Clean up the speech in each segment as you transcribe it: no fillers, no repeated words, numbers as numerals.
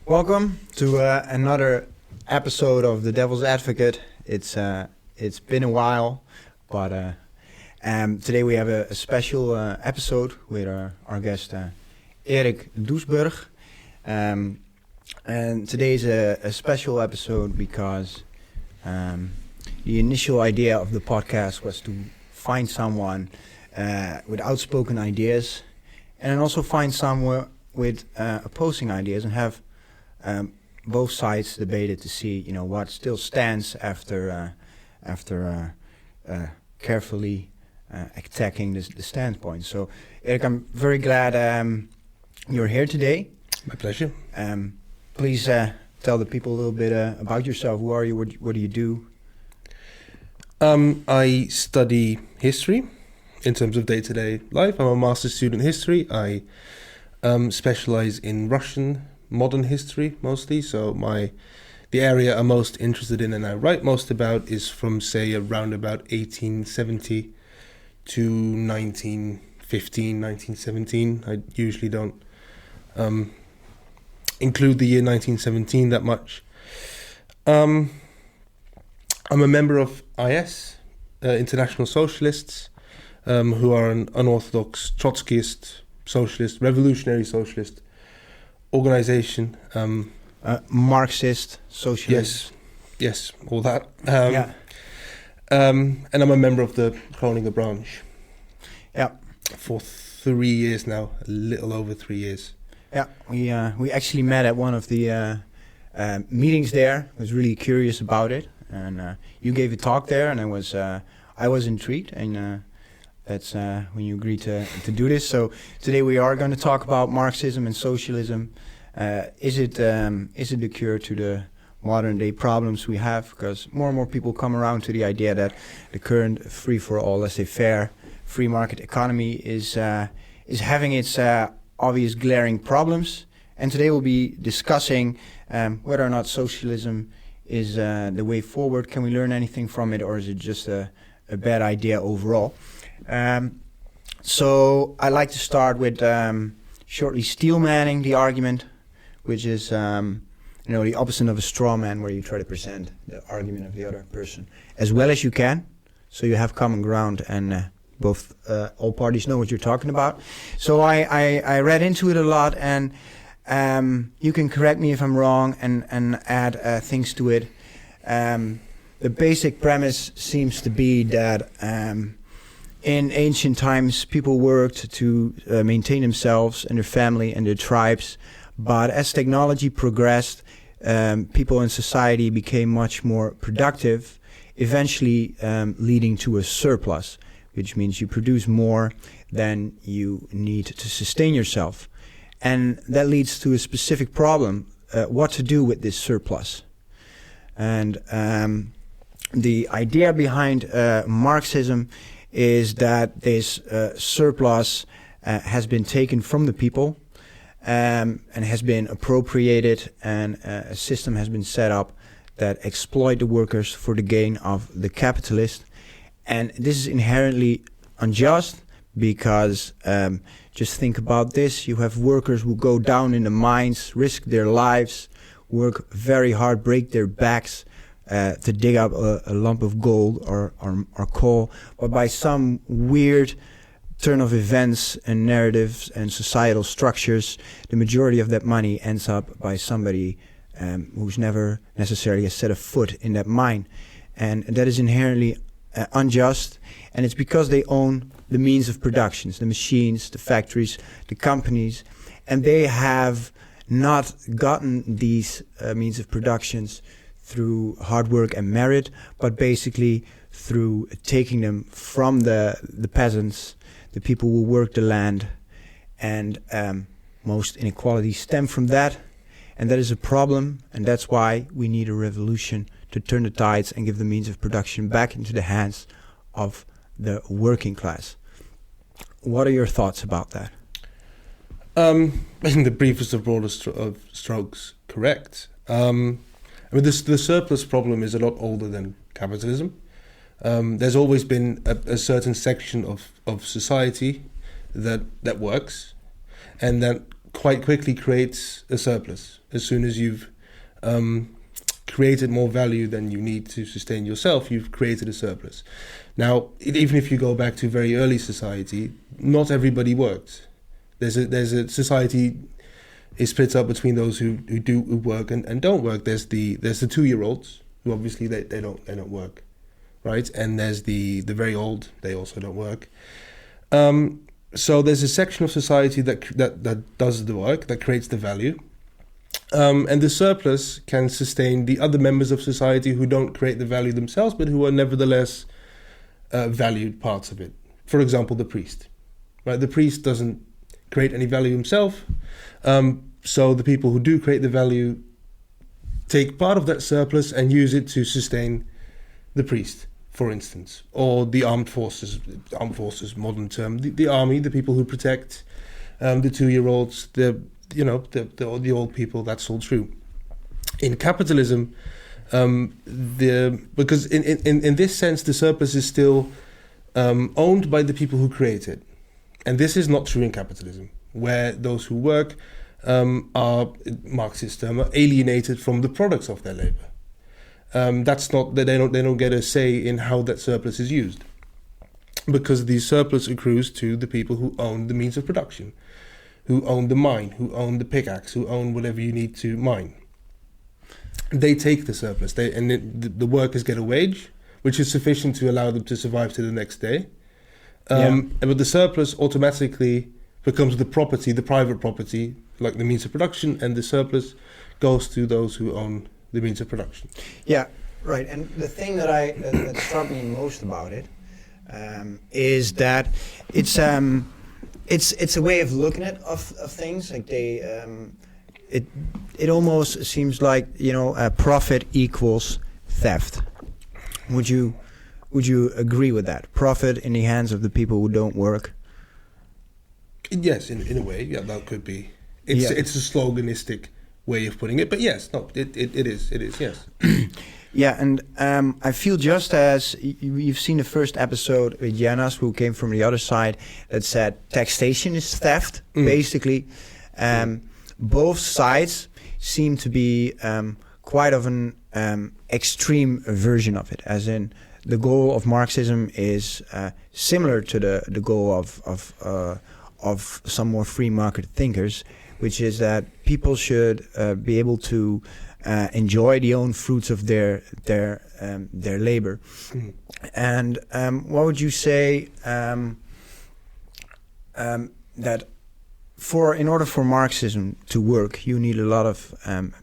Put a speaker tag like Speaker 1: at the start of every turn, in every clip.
Speaker 1: Welcome to another episode of The Devil's Advocate. It's been a while, but today we have a special episode with our guest Erik Doesburg. And today is a special episode because the initial idea of the podcast was to find someone with outspoken ideas, and then also find someone with opposing ideas, and have both sides debated to see, what still stands after carefully attacking the standpoint. So, Erik, I'm very glad you're here today.
Speaker 2: My pleasure.
Speaker 1: Please tell the people a little bit about yourself. Who are you? What do you do?
Speaker 2: I study history in terms of day-to-day life. I'm a master's student in history. I specialize in Russian modern history mostly. So the area I'm most interested in and I write most about is from, say, around about 1870 to 1915, 1917. I usually don't include the year 1917 that much. I'm a member of ails, International Socialists, who are an unorthodox Trotskyist, socialist, revolutionary socialist organization.
Speaker 1: Marxist, socialist.
Speaker 2: Yes, all that.
Speaker 1: Yeah.
Speaker 2: And I'm a member of the Groningen branch.
Speaker 1: Yeah.
Speaker 2: For 3 years now, a little over 3 years.
Speaker 1: Yeah, we actually met at one of the meetings there. I was really curious about it, and you gave a talk there, and I was intrigued, and that's when you agreed to do this. So today we are going to talk about Marxism and socialism. Is it the cure to the modern day problems we have? Because more and more people come around to the idea that the current free-for-all, let's say fair, free market economy is having its obvious glaring problems. And today we'll be discussing whether or not socialism is the way forward. Can we learn anything from it, or is it just a bad idea overall? So I like to start with shortly steelmanning the argument, which is the opposite of a straw man, where you try to present the argument of the other person as well as you can, so you have common ground and both all parties know what you're talking about. So I read into it a lot, and you can correct me if I'm wrong and add things to it. The basic premise seems to be that in ancient times, people worked to maintain themselves and their family and their tribes. But as technology progressed, people in society became much more productive, eventually leading to a surplus, which means you produce more than you need to sustain yourself. And that leads to a specific problem, what to do with this surplus. And the idea behind Marxism is that this surplus has been taken from the people and has been appropriated, and a system has been set up that exploit the workers for the gain of the capitalist. And this is inherently unjust because just think about this. You have workers who go down in the mines, risk their lives, work very hard, break their backs, to dig up a lump of gold or coal, but by some weird turn of events and narratives and societal structures, the majority of that money ends up by somebody who's never necessarily has set a foot in that mine. And that is inherently unjust, and it's because they own the means of productions, the machines, the factories, the companies, and they have not gotten these means of productions through hard work and merit, but basically through taking them from the peasants, the people who work the land, and most inequalities stem from that, and that is a problem, and that's why we need a revolution to turn the tides and give the means of production back into the hands of the working class. What are your thoughts about that?
Speaker 2: I think the briefest of broadest of strokes, correct. The surplus problem is a lot older than capitalism. There's always been a certain section of society that works, and that quite quickly creates a surplus. As soon as you've created more value than you need to sustain yourself, you've created a surplus. Now, even if you go back to very early society, not everybody worked. There's a society is split up between those who work and don't work. There's the 2-year-olds who obviously they don't work, right? And there's the very old, they also don't work. So there's a section of society that does the work, that creates the value. And the surplus can sustain the other members of society who don't create the value themselves, but who are nevertheless valued parts of it. For example, the priest. Right? The priest doesn't create any value himself, so the people who do create the value take part of that surplus and use it to sustain the priest, for instance, or the armed forces, modern term, the army, the people who protect the 2-year-olds, the old people. That's all true. In capitalism, because in this sense, the surplus is still owned by the people who create it, and this is not true in capitalism, where those who work are, Marxist term, are alienated from the products of their labor. That's not that they don't get a say in how that surplus is used, because the surplus accrues to the people who own the means of production, who own the mine, who own the pickaxe, who own whatever you need to mine. They take the surplus, the workers get a wage, which is sufficient to allow them to survive to the next day. But the surplus automatically becomes the property, the private property, like the means of production, and the surplus goes to those who own the means of production.
Speaker 1: Yeah, right. And the thing that struck me most about it is that it's a way of looking at of things. Like it almost seems like profit equals theft. Would you agree with that? Profit in the hands of the people who don't work.
Speaker 2: Yes, in a way, yeah, that could be. It's a sloganistic way of putting it, but yes, no, it is, yes.
Speaker 1: Yeah, and I feel just as you've seen the first episode with Janas, who came from the other side, that said taxation is theft. Basically, both sides seem to be quite of an extreme version of it, as in the goal of Marxism is similar to the goal of some more free market thinkers, which is that people should be able to enjoy the own fruits of their labor. And what would you say that in order for Marxism to work, you need a lot of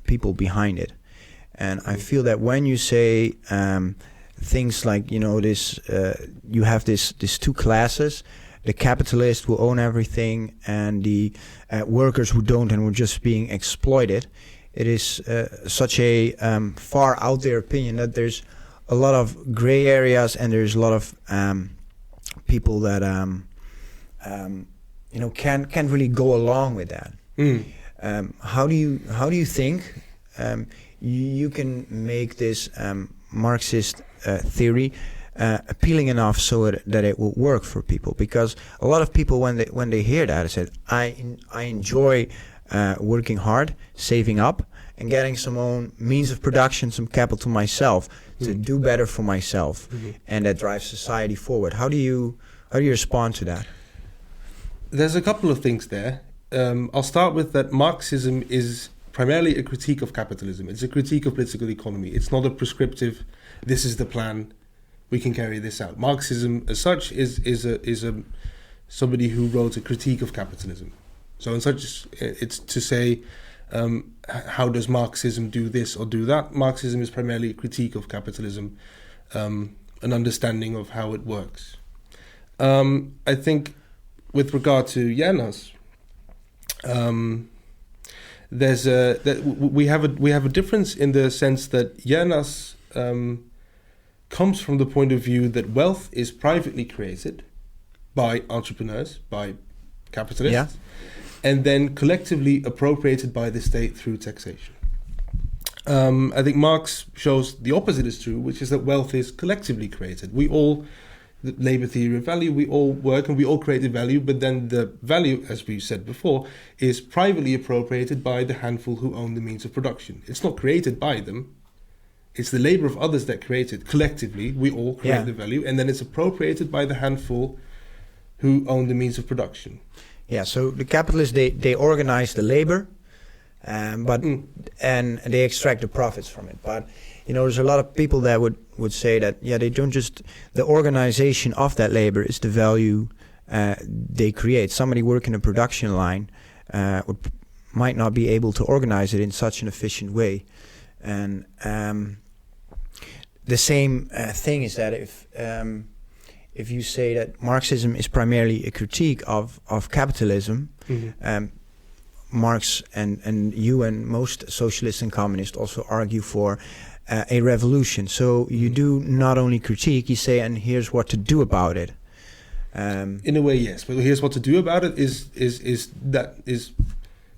Speaker 1: people behind it? And I feel that when you say things like this, you have these 2 classes. The capitalists who own everything and the workers who don't and who are just being exploited. It is such a far out there opinion that there's a lot of gray areas and there's a lot of people that can't really go along with that. How do you think you can make this Marxist theory appealing enough so that it will work for people? Because a lot of people, when they hear that, I said, I enjoy working hard, saving up, and getting some own means of production, some capital myself to do better for myself, and that drives society forward. How do you respond to that?
Speaker 2: There's a couple of things there. I'll start with that Marxism is primarily a critique of capitalism. It's a critique of political economy. It's not a prescriptive, this is the plan, we can carry this out. Marxism as such is somebody who wrote a critique of capitalism. So in such, it's to say, how does Marxism do this or do that? Marxism is primarily a critique of capitalism, an understanding of how it works. I think with regard to Janas, we have a difference in the sense that Janas comes from the point of view that wealth is privately created by entrepreneurs, by capitalists, and then collectively appropriated by the state through taxation. I think Marx shows the opposite is true, which is that wealth is collectively created. We all the labor theory of value, we all work and we all create the value, but then the value, as we said before, is privately appropriated by the handful who own the means of production. It's not created by them. It's the labor of others that create it. Collectively, we all create the value, and then it's appropriated by the handful who own the means of production.
Speaker 1: Yeah, so the capitalists, they organize the labor, and they extract the profits from it. But there's a lot of people that would say that they don't just, the organization of that labor is the value they create. Somebody working a production line might not be able to organize it in such an efficient way, and the same thing is that if you say that Marxism is primarily a critique of capitalism, Marx and you and most socialists and communists also argue for a revolution. So you do not only critique, you say, and here's what to do about it.
Speaker 2: In a way, yes. But here's what to do about it is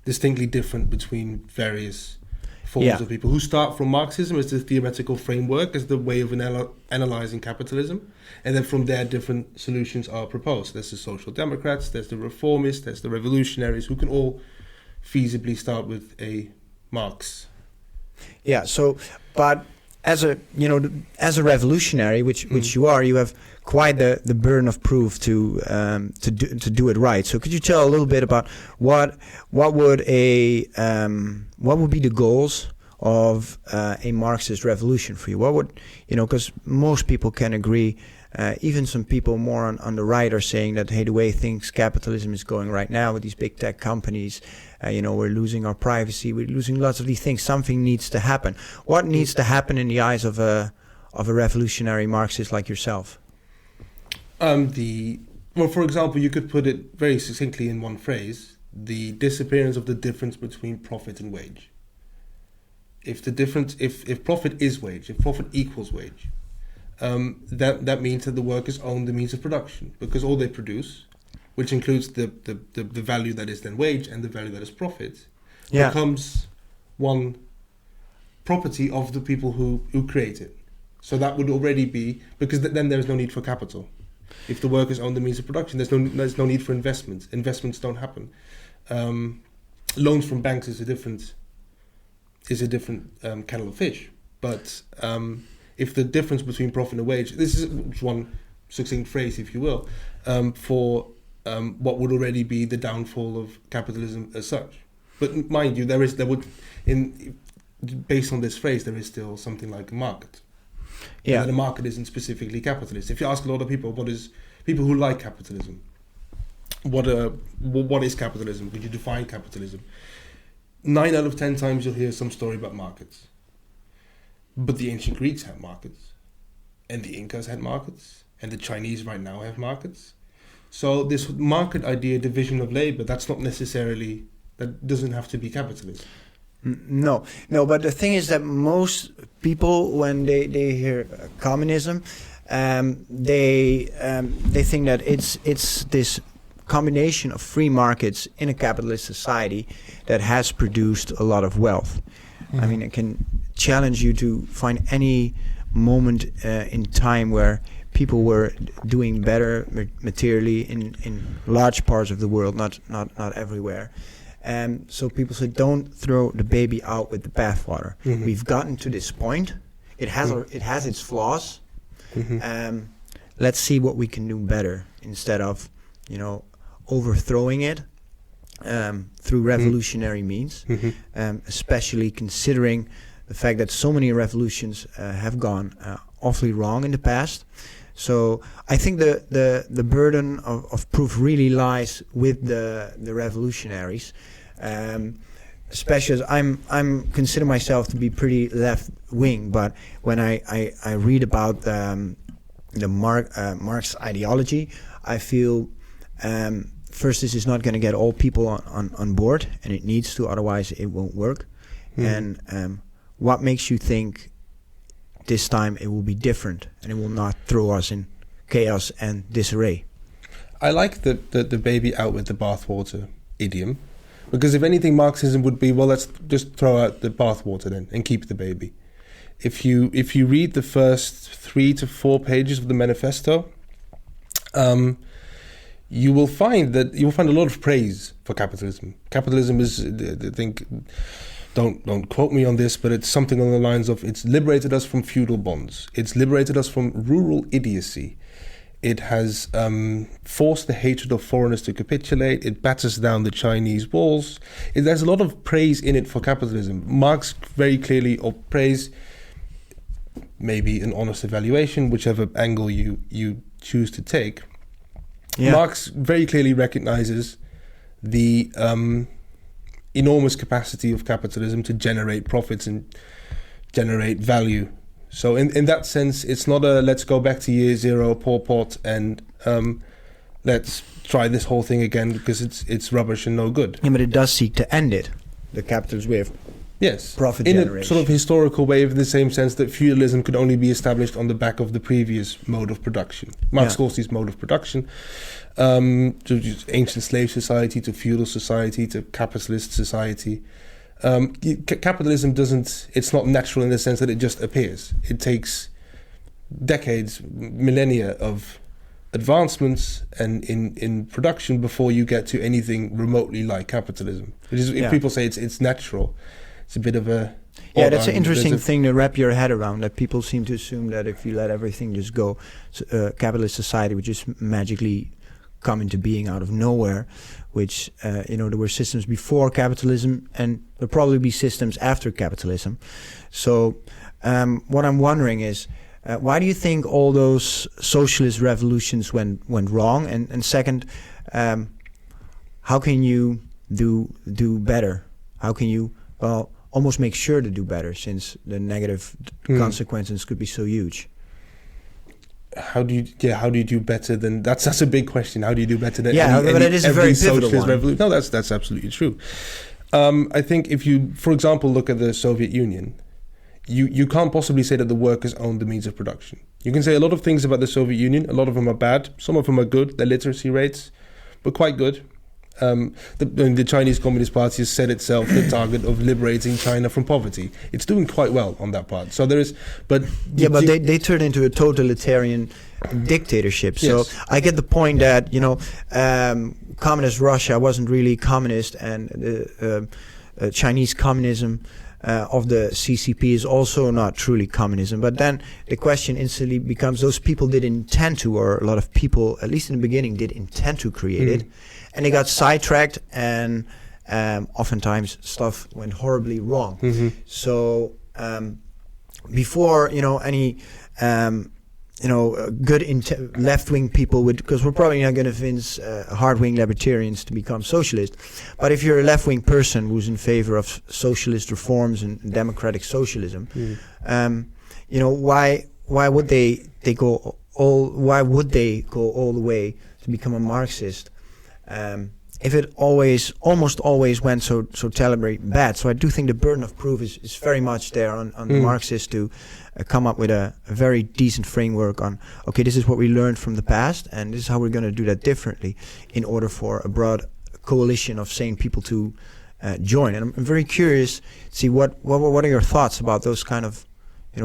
Speaker 2: distinctly different between various forms of people who start from Marxism as the theoretical framework, as the way of analyzing capitalism. And then from there, different solutions are proposed. There's the social democrats, there's the reformists, there's the revolutionaries, who can all feasibly start with a Marx.
Speaker 1: Yeah. So, but as a revolutionary, which you are, you have quite the burden of proof to do it right. So, could you tell a little bit about what would be the goals of a Marxist revolution for you? What would because most people can agree. Even some people more on the right are saying that, hey, the way things capitalism is going right now with these big tech companies, we're losing our privacy, we're losing lots of these things. Something needs to happen. What needs to happen in the eyes of a revolutionary Marxist like yourself?
Speaker 2: For example, you could put it very succinctly in one phrase: the disappearance of the difference between profit and wage. If profit is wage, if profit equals wage, that means that the workers own the means of production, because all they produce, which includes the value that is then wage and the value that is profit, becomes one property of the people who create it. So that would already be, because then there is no need for capital. If the workers own the means of production, there's no need for investments. Investments don't happen. Loans from banks is a different kettle of fish. But if the difference between profit and wage, this is one succinct phrase, if you will, for what would already be the downfall of capitalism as such. But mind you, based on this phrase, there is still something like a market. Yeah, the market isn't specifically capitalist. If you ask a lot of people, people who like capitalism, what is capitalism? Could you define capitalism? 9 out of 10 times you'll hear some story about markets. But the ancient Greeks had markets, and the Incas had markets, and the Chinese right now have markets. So this market idea, division of labor, that doesn't have to be capitalism.
Speaker 1: No, but the thing is that most people, when they hear communism, they think that it's this combination of free markets in a capitalist society that has produced a lot of wealth. Mm-hmm. I mean, I can challenge you to find any moment in time where people were doing better materially in large parts of the world, not everywhere. So people say, don't throw the baby out with the bathwater. Mm-hmm. We've gotten to this point. It has its flaws. Mm-hmm. Let's see what we can do better instead of, overthrowing it through revolutionary means. Mm-hmm. Especially considering the fact that so many revolutions have gone awfully wrong in the past. So I think the burden of proof really lies with the revolutionaries, especially as I'm consider myself to be pretty left wing. But when I read about the Marx ideology, I feel first this is not going to get all people on board, and it needs to, otherwise it won't work. And what makes you think this time it will be different and it will not throw us in chaos and disarray?
Speaker 2: I like the baby out with the bathwater idiom, because if anything, Marxism would be, well, let's just throw out the bathwater then and keep the baby. If you read the first 3 to 4 pages of the manifesto, you will find a lot of praise for capitalism. Capitalism is, I think, don't quote me on this, but it's something along the lines of, it's liberated us from feudal bonds. It's liberated us from rural idiocy. It has forced the hatred of foreigners to capitulate. It batters down the Chinese walls. There's a lot of praise in it for capitalism. Marx very clearly, or praise, maybe an honest evaluation, whichever angle you choose to take. Yeah. Marx very clearly recognizes the enormous capacity of capitalism to generate profits and generate value. So in that sense, it's not a let's go back to year zero, Pol Pot, and let's try this whole thing again because it's rubbish and no good.
Speaker 1: Yeah, but it does seek to end it, the capitalist way of profit generation.
Speaker 2: In a sort of historical way, in the same sense that feudalism could only be established on the back of the previous mode of production. Marx calls this mode of production, to ancient slave society, to feudal society, to capitalist society. Capitalism it's not natural in the sense that it just appears. It takes decades, millennia of advancements and in production before you get to anything remotely like capitalism. Which is, if people say it's natural, it's a bit of a...
Speaker 1: Yeah, that's an interesting thing to wrap your head around, that people seem to assume that if you let everything just go, capitalist society would just magically come into being out of nowhere, which, there were systems before capitalism and there'll probably be systems after capitalism. So what I'm wondering is, why do you think all those socialist revolutions went wrong? And second, how can you do better? How can you almost make sure to do better, since the negative consequences could be so huge?
Speaker 2: How do you do better than that's a big question. How do you do better than
Speaker 1: but it is a very pivotal one.
Speaker 2: Revolution? No, that's absolutely true. I think if you, for example, look at the Soviet Union, you can't possibly say that the workers owned the means of production. You can say a lot of things about the Soviet Union. A lot of them are bad. Some of them are good. Their literacy rates were quite good. The Chinese Communist Party has set itself the target of liberating China from poverty. It's doing quite well on that part. So there is, but
Speaker 1: they turn into a totalitarian dictatorship. So yes. I get the point that communist Russia wasn't really communist, and Chinese communism of the CCP is also not truly communism. But then the question instantly becomes: those people did intend to, or a lot of people, at least in the beginning, did intend to create it. And they got sidetracked, and oftentimes stuff went horribly wrong. Mm-hmm. So before any good left-wing people would, because we're probably not going to convince hard-wing libertarians to become socialist. But if you're a left-wing person who's in favor of socialist reforms and democratic socialism, why would they go all the way to become a Marxist? If it almost always went so terribly bad. So I do think the burden of proof is very much there on the Marxists to come up with a very decent framework on, okay, this is what we learned from the past, and this is how we're going to do that differently in order for a broad coalition of sane people to join. And I'm very curious to see what are your thoughts about those kind of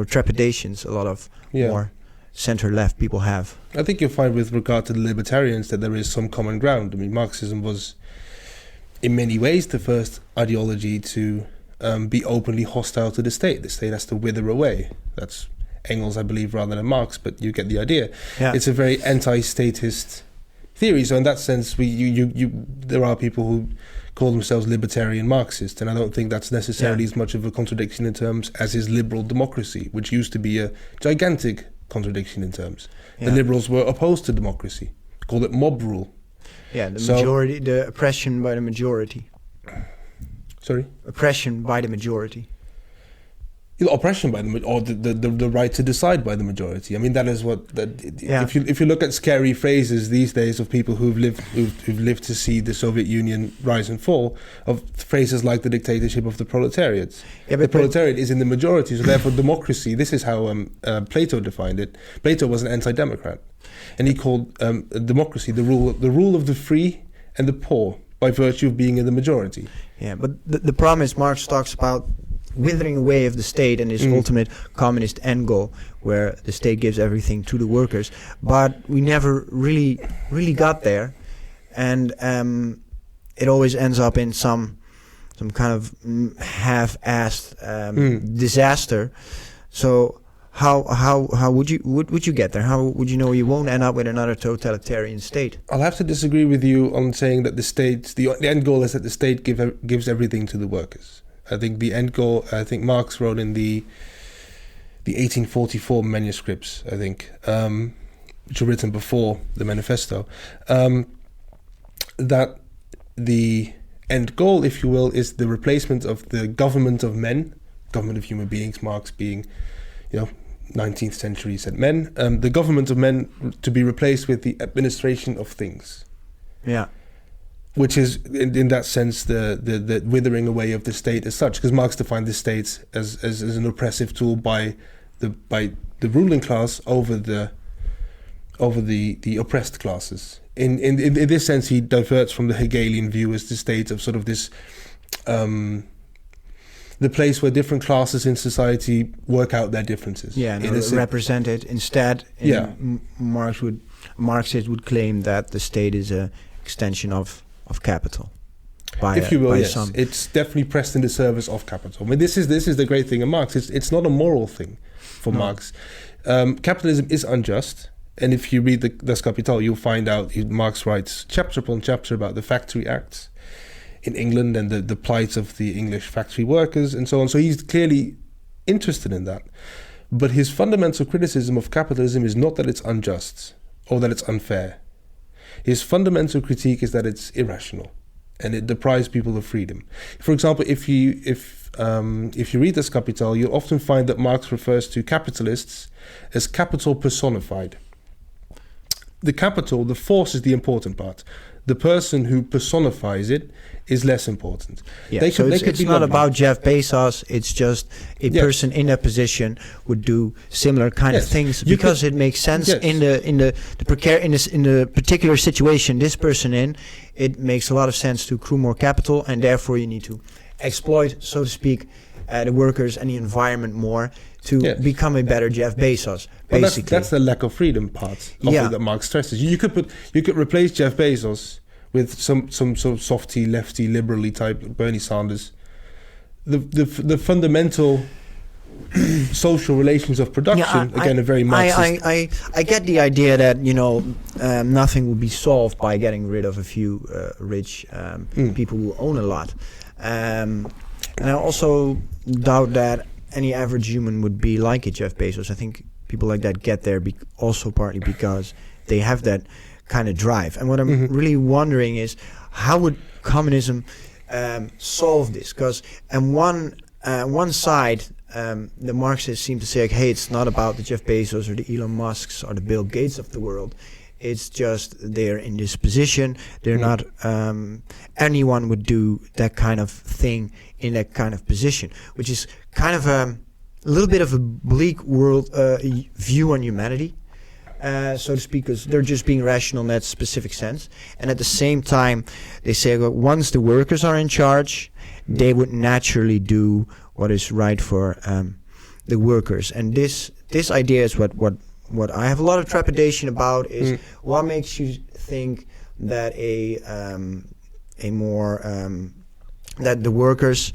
Speaker 1: trepidations a lot of more center-left people have.
Speaker 2: I think you'll find with regard to the libertarians that there is some common ground. I mean, Marxism was in many ways the first ideology to be openly hostile to the state. The state has to wither away. That's Engels, I believe, rather than Marx, but you get the idea. Yeah. It's a very anti-statist theory. So in that sense, there are people who call themselves libertarian Marxists, and I don't think that's necessarily as much of a contradiction in terms as is liberal democracy, which used to be a gigantic contradiction in terms. The liberals were opposed to democracy, called it mob rule.
Speaker 1: Yeah, majority, the oppression by the majority.
Speaker 2: Sorry?
Speaker 1: Oppression by the majority.
Speaker 2: Oppression by the right to decide by the majority. I mean, that is what if you look at scary phrases these days of people who've lived to see the Soviet Union rise and fall, of phrases like the dictatorship of the proletariat. Yeah, but the proletariat is in the majority, so therefore democracy. This is how Plato defined it. Plato was an anti-democrat, and he called democracy the rule of the free and the poor by virtue of being in the majority.
Speaker 1: Yeah, but the problem is Marx talks about withering away of the state and this ultimate communist end goal, where the state gives everything to the workers. But we never really got there, and it always ends up in some kind of half-assed disaster. So how would you get there? How would you know you won't end up with another totalitarian state?
Speaker 2: I'll have to disagree with you on saying that the end goal is that the state gives everything to the workers. I think the end goal, I think Marx wrote in the 1844 manuscripts, I think, which were written before the manifesto, that the end goal, if you will, is the replacement of the government of men, government of human beings, Marx being, 19th century said men, the government of men to be replaced with the administration of things.
Speaker 1: Yeah.
Speaker 2: Which is, in that sense, the withering away of the state as such, because Marx defined the state as an oppressive tool by the ruling class over the oppressed classes. In this sense, he diverts from the Hegelian view as the state of sort of this, the place where different classes in society work out their differences.
Speaker 1: Yeah, and represented instead. Marxists would claim that the state is a extension of capital.
Speaker 2: If you will, yes. It's definitely pressed in the service of capital. I mean, this is the great thing in Marx. It's not a moral thing for Marx. Capitalism is unjust. And if you read the Das Kapital, you'll find out Marx writes chapter upon chapter about the Factory Acts in England and the plight of the English factory workers and so on. So he's clearly interested in that. But his fundamental criticism of capitalism is not that it's unjust or that it's unfair. His fundamental critique is that it's irrational and it deprives people of freedom. For example, if you read Das Kapital, you'll often find that Marx refers to capitalists as capital personified. The capital, the force, is the important part. The person who personifies it is less important.
Speaker 1: Yeah, it's not about Jeff Bezos. It's just a person in that position would do similar kind of things because it makes sense in the particular situation this person in. It makes a lot of sense to accrue more capital, and therefore you need to exploit, so to speak, the workers and the environment more to become a better Jeff Bezos. Basically,
Speaker 2: that's the lack of freedom part of it that Marx stresses. You could replace Jeff Bezos with some sort of softy, lefty, liberally type Bernie Sanders. The fundamental social relations of production are very Marxist.
Speaker 1: I get the idea that nothing will be solved by getting rid of a few rich people who own a lot, and I also doubt that any average human would be like a Jeff Bezos. I think people like that get there also partly because they have that kind of drive. And what I'm really wondering is, how would communism solve this? Because on one side, the Marxists seem to say, hey, it's not about the Jeff Bezos or the Elon Musks or the Bill Gates of the world. It's just they're in this position. They're not. Anyone would do that kind of thing in that kind of position, which is kind of a little bit of a bleak world view on humanity, so to speak, because they're just being rational in that specific sense. And at the same time, they say, well, once the workers are in charge, they would naturally do what is right for the workers. And this idea is what I have a lot of trepidation about. Is what makes you think that that the workers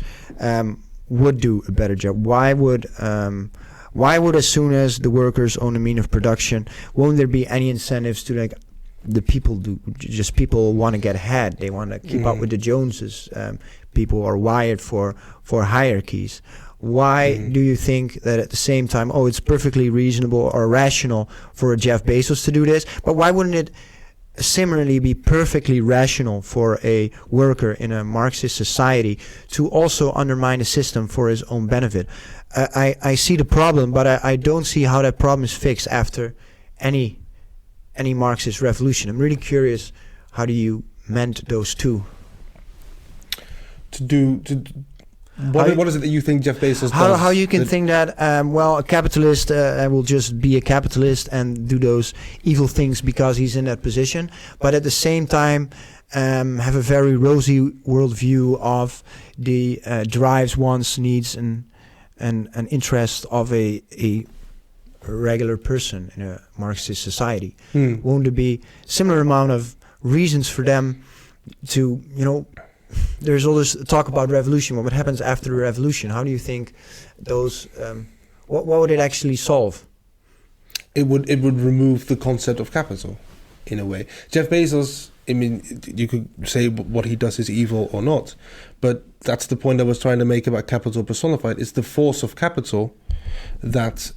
Speaker 1: would do a better job? Why would as soon as the workers own a mean of production, won't there be any incentives to like the people do? Just people want to get ahead. They want to keep up with the Joneses. People are wired for hierarchies. Why do you think that at the same time, it's perfectly reasonable or rational for a Jeff Bezos to do this, but why wouldn't it similarly be perfectly rational for a worker in a Marxist society to also undermine the system for his own benefit? I see the problem, but I don't see how that problem is fixed after any Marxist revolution. I'm really curious, how do you mend those two?
Speaker 2: What is it that you think Jeff Bezos does?
Speaker 1: How you can think that, a capitalist will just be a capitalist and do those evil things because he's in that position, but at the same time have a very rosy worldview of the drives, wants, needs, and interest of a regular person in a Marxist society. Won't there be similar amount of reasons for them to, there's all this talk about revolution. What happens after the revolution? How do you think those? What would it actually solve?
Speaker 2: It would remove the concept of capital, in a way. Jeff Bezos. I mean, you could say what he does is evil or not, but that's the point I was trying to make about capital personified. It's the force of capital that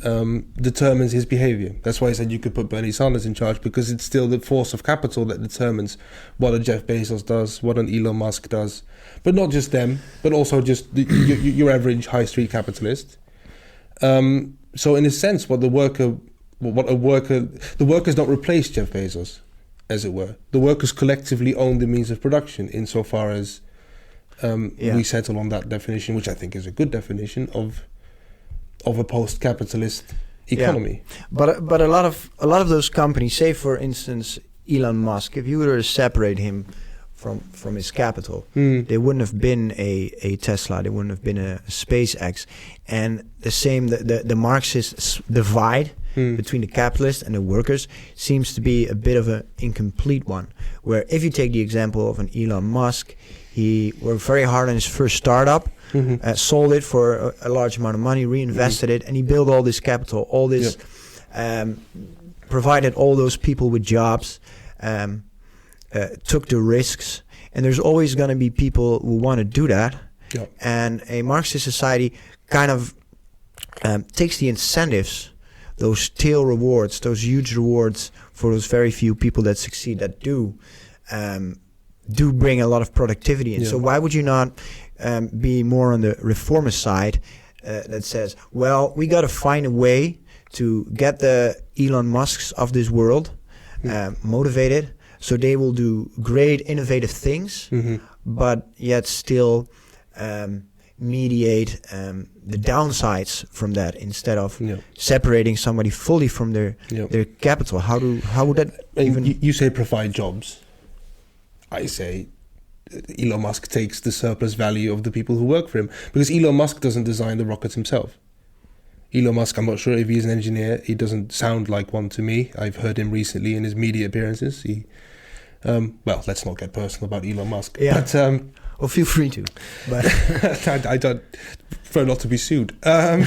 Speaker 2: determines his behavior. That's why I said you could put Bernie Sanders in charge, because it's still the force of capital that determines what a Jeff Bezos does, what an Elon Musk does, but not just them, but also just your average high street capitalist. So in a sense, the workers don't replace Jeff Bezos, as it were. The workers collectively own the means of production, insofar as we settle on that definition, which I think is a good definition of a post-capitalist economy.
Speaker 1: Yeah. But a lot of those companies, say for instance Elon Musk, if you were to separate him from his capital, they wouldn't have been a Tesla, they wouldn't have been a SpaceX, and the same the Marxist divide between the capitalists and the workers seems to be a bit of an incomplete one. Where if you take the example of an Elon Musk, he worked very hard on his first startup, sold it for a large amount of money, reinvested it, and he built all this capital, all this, provided all those people with jobs, took the risks, and there's always going to be people who want to do that. Yep. And a Marxist society kind of takes the incentives, those tail rewards, those huge rewards for those very few people that succeed, that do bring a lot of productivity in. Yeah. So why would you not be more on the reformist side that says, well, we got to find a way to get the Elon Musks of this world motivated, so they will do great innovative things, but yet still mediate the downsides from that, instead of separating somebody fully from their capital. How would that even?
Speaker 2: You say provide jobs. I say Elon Musk takes the surplus value of the people who work for him, because Elon Musk doesn't design the rockets himself. Elon Musk, I'm not sure if he's an engineer. He doesn't sound like one to me. I've heard him recently in his media appearances. Let's not get personal about Elon Musk.
Speaker 1: Yeah. But, feel free to. But
Speaker 2: I don't prefer not to be sued.
Speaker 1: It'd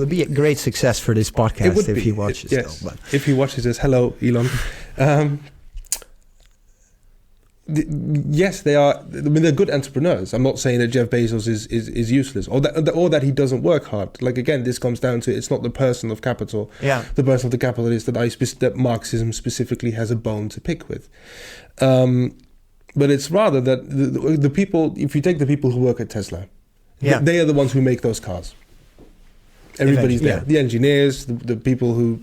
Speaker 1: be a great success for this podcast if he watches.
Speaker 2: Yes, though, but. If he watches this, hello, Elon. Yes, they are. I mean, they're good entrepreneurs. I'm not saying that Jeff Bezos is useless, or that he doesn't work hard. Like, again, this comes down to, it's not the person of capital. Yeah. The person of the capital is that Marxism specifically has a bone to pick with. But it's rather that the people. If you take the people who work at Tesla, they are the ones who make those cars. Everybody's there. The engineers, the people who,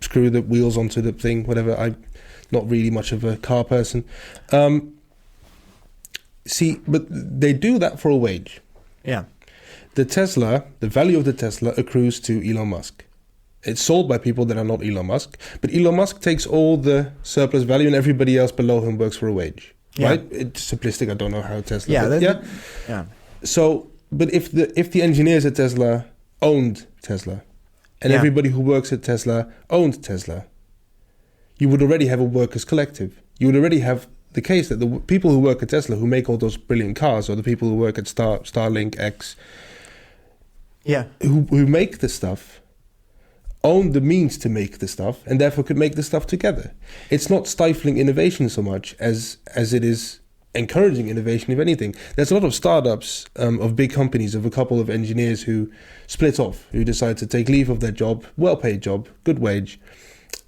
Speaker 2: screw the wheels onto the thing, whatever. I'm not really much of a car person. But they do that for a wage.
Speaker 1: Yeah.
Speaker 2: The value of the Tesla accrues to Elon Musk. It's sold by people that are not Elon Musk, but Elon Musk takes all the surplus value, and everybody else below him works for a wage. Yeah. Right? It's simplistic. I don't know how Tesla.
Speaker 1: Yeah.
Speaker 2: So, but if the engineers at Tesla owned Tesla, and everybody who works at Tesla owned Tesla, you would already have a workers' collective. You would already have the case that the people who work at Tesla, who make all those brilliant cars, or the people who work at Starlink X, who make the stuff, own the means to make the stuff, and therefore could make the stuff together. It's not stifling innovation so much as it is encouraging innovation, if anything. There's a lot of startups of big companies, of a couple of engineers who split off, who decide to take leave of their job, well-paid job, good wage,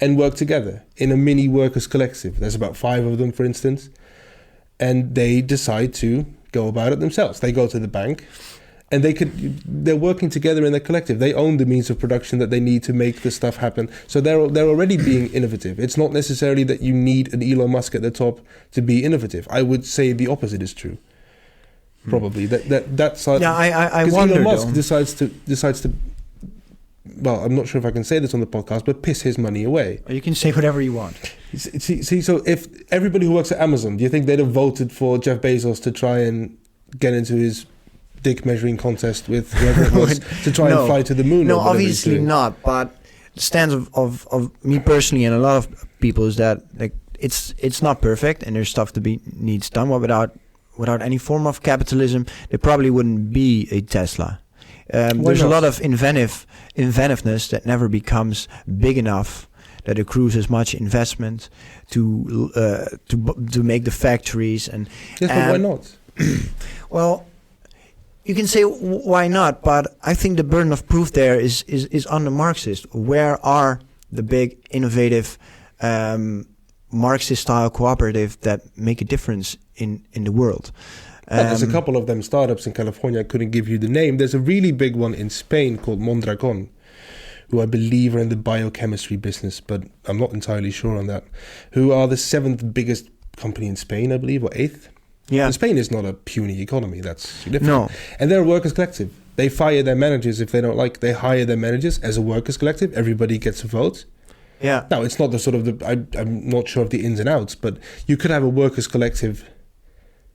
Speaker 2: and work together in a mini workers collective. There's about 5 of them, for instance, and they decide to go about it themselves. They go to the bank, and they're working together in their collective. They own the means of production that they need to make the stuff happen. So they're already being innovative. It's not necessarily that you need an Elon Musk at the top to be innovative. I would say the opposite is true. probably. That's how,
Speaker 1: I
Speaker 2: because
Speaker 1: wonder
Speaker 2: Elon Musk
Speaker 1: though.
Speaker 2: decides to. Well, I'm not sure if I can say this on the podcast, but piss his money away.
Speaker 1: You can say whatever you want.
Speaker 2: See, so if everybody who works at Amazon, do you think they'd have voted for Jeff Bezos to try and get into his dick measuring contest with whoever it was to try and fly to the moon?
Speaker 1: No, obviously not. But the stance of me personally and a lot of people is that like it's not perfect and there's stuff to be needs done. Well, without any form of capitalism, there probably wouldn't be a Tesla. There's a lot of inventiveness that never becomes big enough, that accrues as much investment to make the factories and.
Speaker 2: Yes, but why not?
Speaker 1: Well, you can say why not, but I think the burden of proof there is on the Marxist. Where are the big innovative Marxist-style cooperative that make a difference in the world?
Speaker 2: There's a couple of them startups in California. I couldn't give you the name. There's a really big one in Spain called Mondragon, who I believe are in the biochemistry business, but I'm not entirely sure on that. Who are the 7th biggest company in Spain, I believe, or 8th.
Speaker 1: Yeah.
Speaker 2: And Spain is not a puny economy. That's significant.
Speaker 1: No.
Speaker 2: And they're a workers' collective. They fire their managers if they don't like. They hire their managers as a workers' collective. Everybody gets a vote.
Speaker 1: Yeah.
Speaker 2: Now, it's not the sort of I'm not sure of the ins and outs, but you could have a workers' collective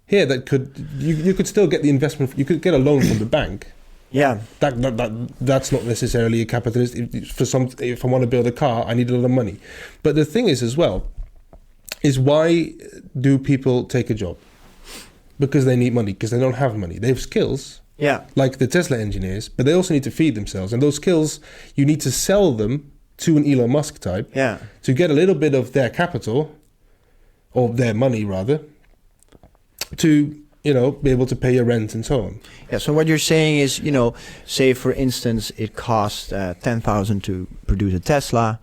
Speaker 2: here that could you could still get the investment. You could get a loan from the bank.
Speaker 1: Yeah.
Speaker 2: That's not necessarily a capitalist. If I want to build a car, I need a lot of money. But the thing is as well, is why do people take a job? Because they need money, because they don't have money. They have skills, like the Tesla engineers, but they also need to feed themselves. And those skills, you need to sell them to an Elon Musk type to get a little bit of their capital, or their money rather, to be able to pay your rent and so on.
Speaker 1: Yeah. So what you're saying is, say for instance, it costs 10,000 to produce a Tesla,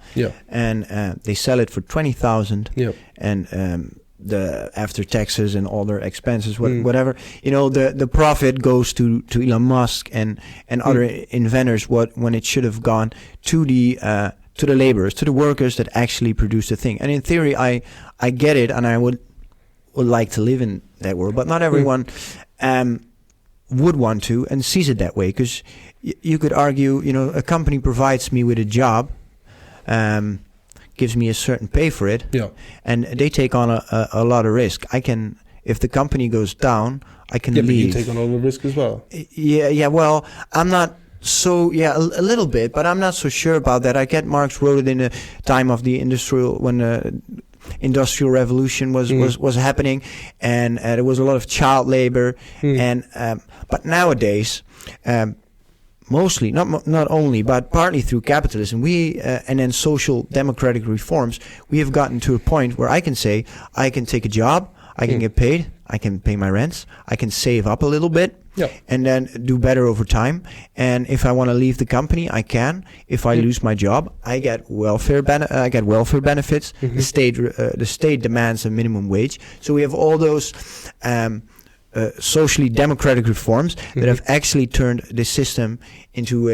Speaker 1: and they sell it for 20,000, and the after taxes and all their expenses, whatever, the profit goes to Elon Musk and other inventors. When it should have gone to the laborers, to the workers that actually produce the thing. And in theory, I get it, and I would like to live in that world, but not everyone would want to and sees it that way, because you could argue, a company provides me with a job, gives me a certain pay for it, and they take on a lot of risk. If the company goes down, I can leave. But
Speaker 2: you take on all the risk as well.
Speaker 1: Yeah. Well, I'm not. So a little bit, but I'm not so sure about that. I get Marx wrote it in the time of the when the Industrial Revolution was happening, and there was a lot of child labor, and but nowadays, mostly not only but partly through capitalism, we and then social democratic reforms, we have gotten to a point where I can say I can take a job, I can get paid, I can pay my rents, I can save up a little bit. And then do better over time. And if I want to leave the company, I can. If I lose my job, I get welfare benefits. The state demands a minimum wage. So we have all those socially democratic reforms that have actually turned the system into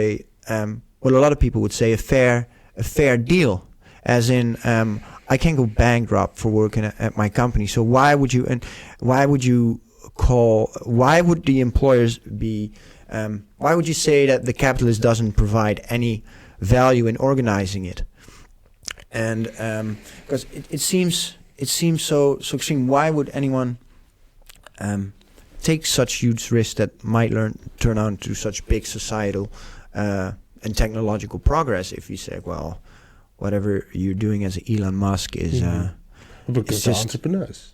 Speaker 1: what a lot of people would say a fair deal, as in I can't go bankrupt for working at my company. So why would the employers be why would you say that the capitalist doesn't provide any value in organizing it? And because it seems so extreme. Why would anyone take such huge risks that might turn out to such big societal and technological progress? If you say, well, whatever you're doing as Elon Musk is
Speaker 2: because they're entrepreneurs.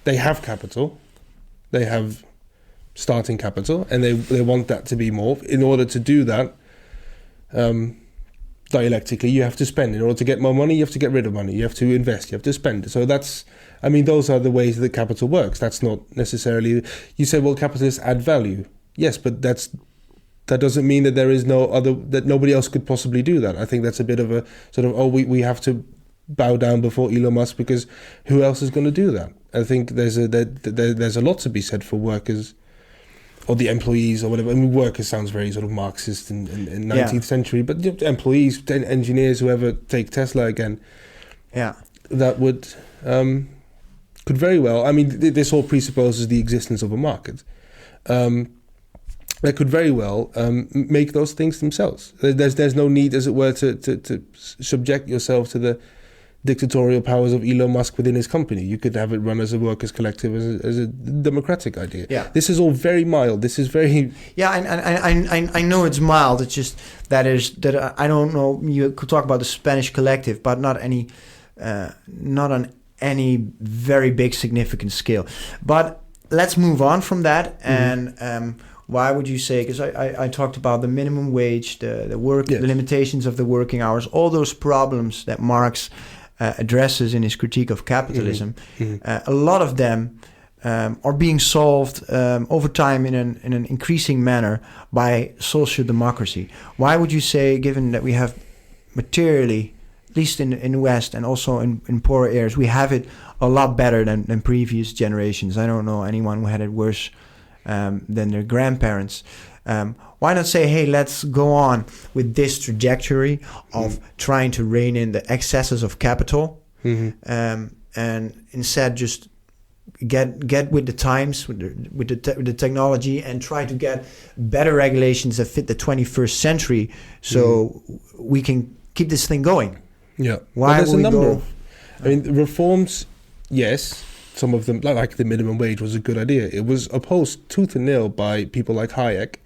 Speaker 2: They have capital. They have starting capital, and they want that to be more. In order to do that, dialectically, you have to spend. In order to get more money, you have to get rid of money. You have to invest. You have to spend. So those are the ways that capital works. That's not necessarily. You say, well, capitalists add value. Yes, but that doesn't mean that there is that nobody else could possibly do that. I think that's a bit of a sort of, we have to bow down before Elon Musk, because who else is going to do that? I think there's a lot to be said for workers or the employees or whatever. I mean, workers sounds very sort of Marxist in 19th century, but employees, engineers, whoever, take Tesla again. Yeah, that would could very well. I mean, this all presupposes the existence of a market. that could very well make those things themselves. There's no need, as it were, to subject yourself to the dictatorial powers of Elon Musk within his company. You could have it run as a workers' collective, as a democratic idea.
Speaker 1: Yeah.
Speaker 2: This is all very mild. This is very...
Speaker 1: Yeah, I know it's mild. It's just that I don't know. You could talk about the Spanish collective, but not on any very big significant scale. But let's move on from that. And why would you say? Because I talked about the minimum wage, the work, the limitations of the working hours, all those problems that Marx addresses in his critique of capitalism. A lot of them are being solved over time in an increasing manner by social democracy. Why would you say, given that we have materially, at least in the West and also in poorer areas, we have it a lot better than previous generations? I don't know anyone who had it worse than their grandparents. Why not say, hey, let's go on with this trajectory of trying to rein in the excesses of capital, and instead just get with the times, with the technology, and try to get better regulations that fit the 21st century, so we can keep this thing going.
Speaker 2: Yeah.
Speaker 1: Why
Speaker 2: there's a number
Speaker 1: go?
Speaker 2: of, I mean, reforms, yes. Some of them, like the minimum wage, was a good idea. It was opposed tooth and nail by people like Friedrich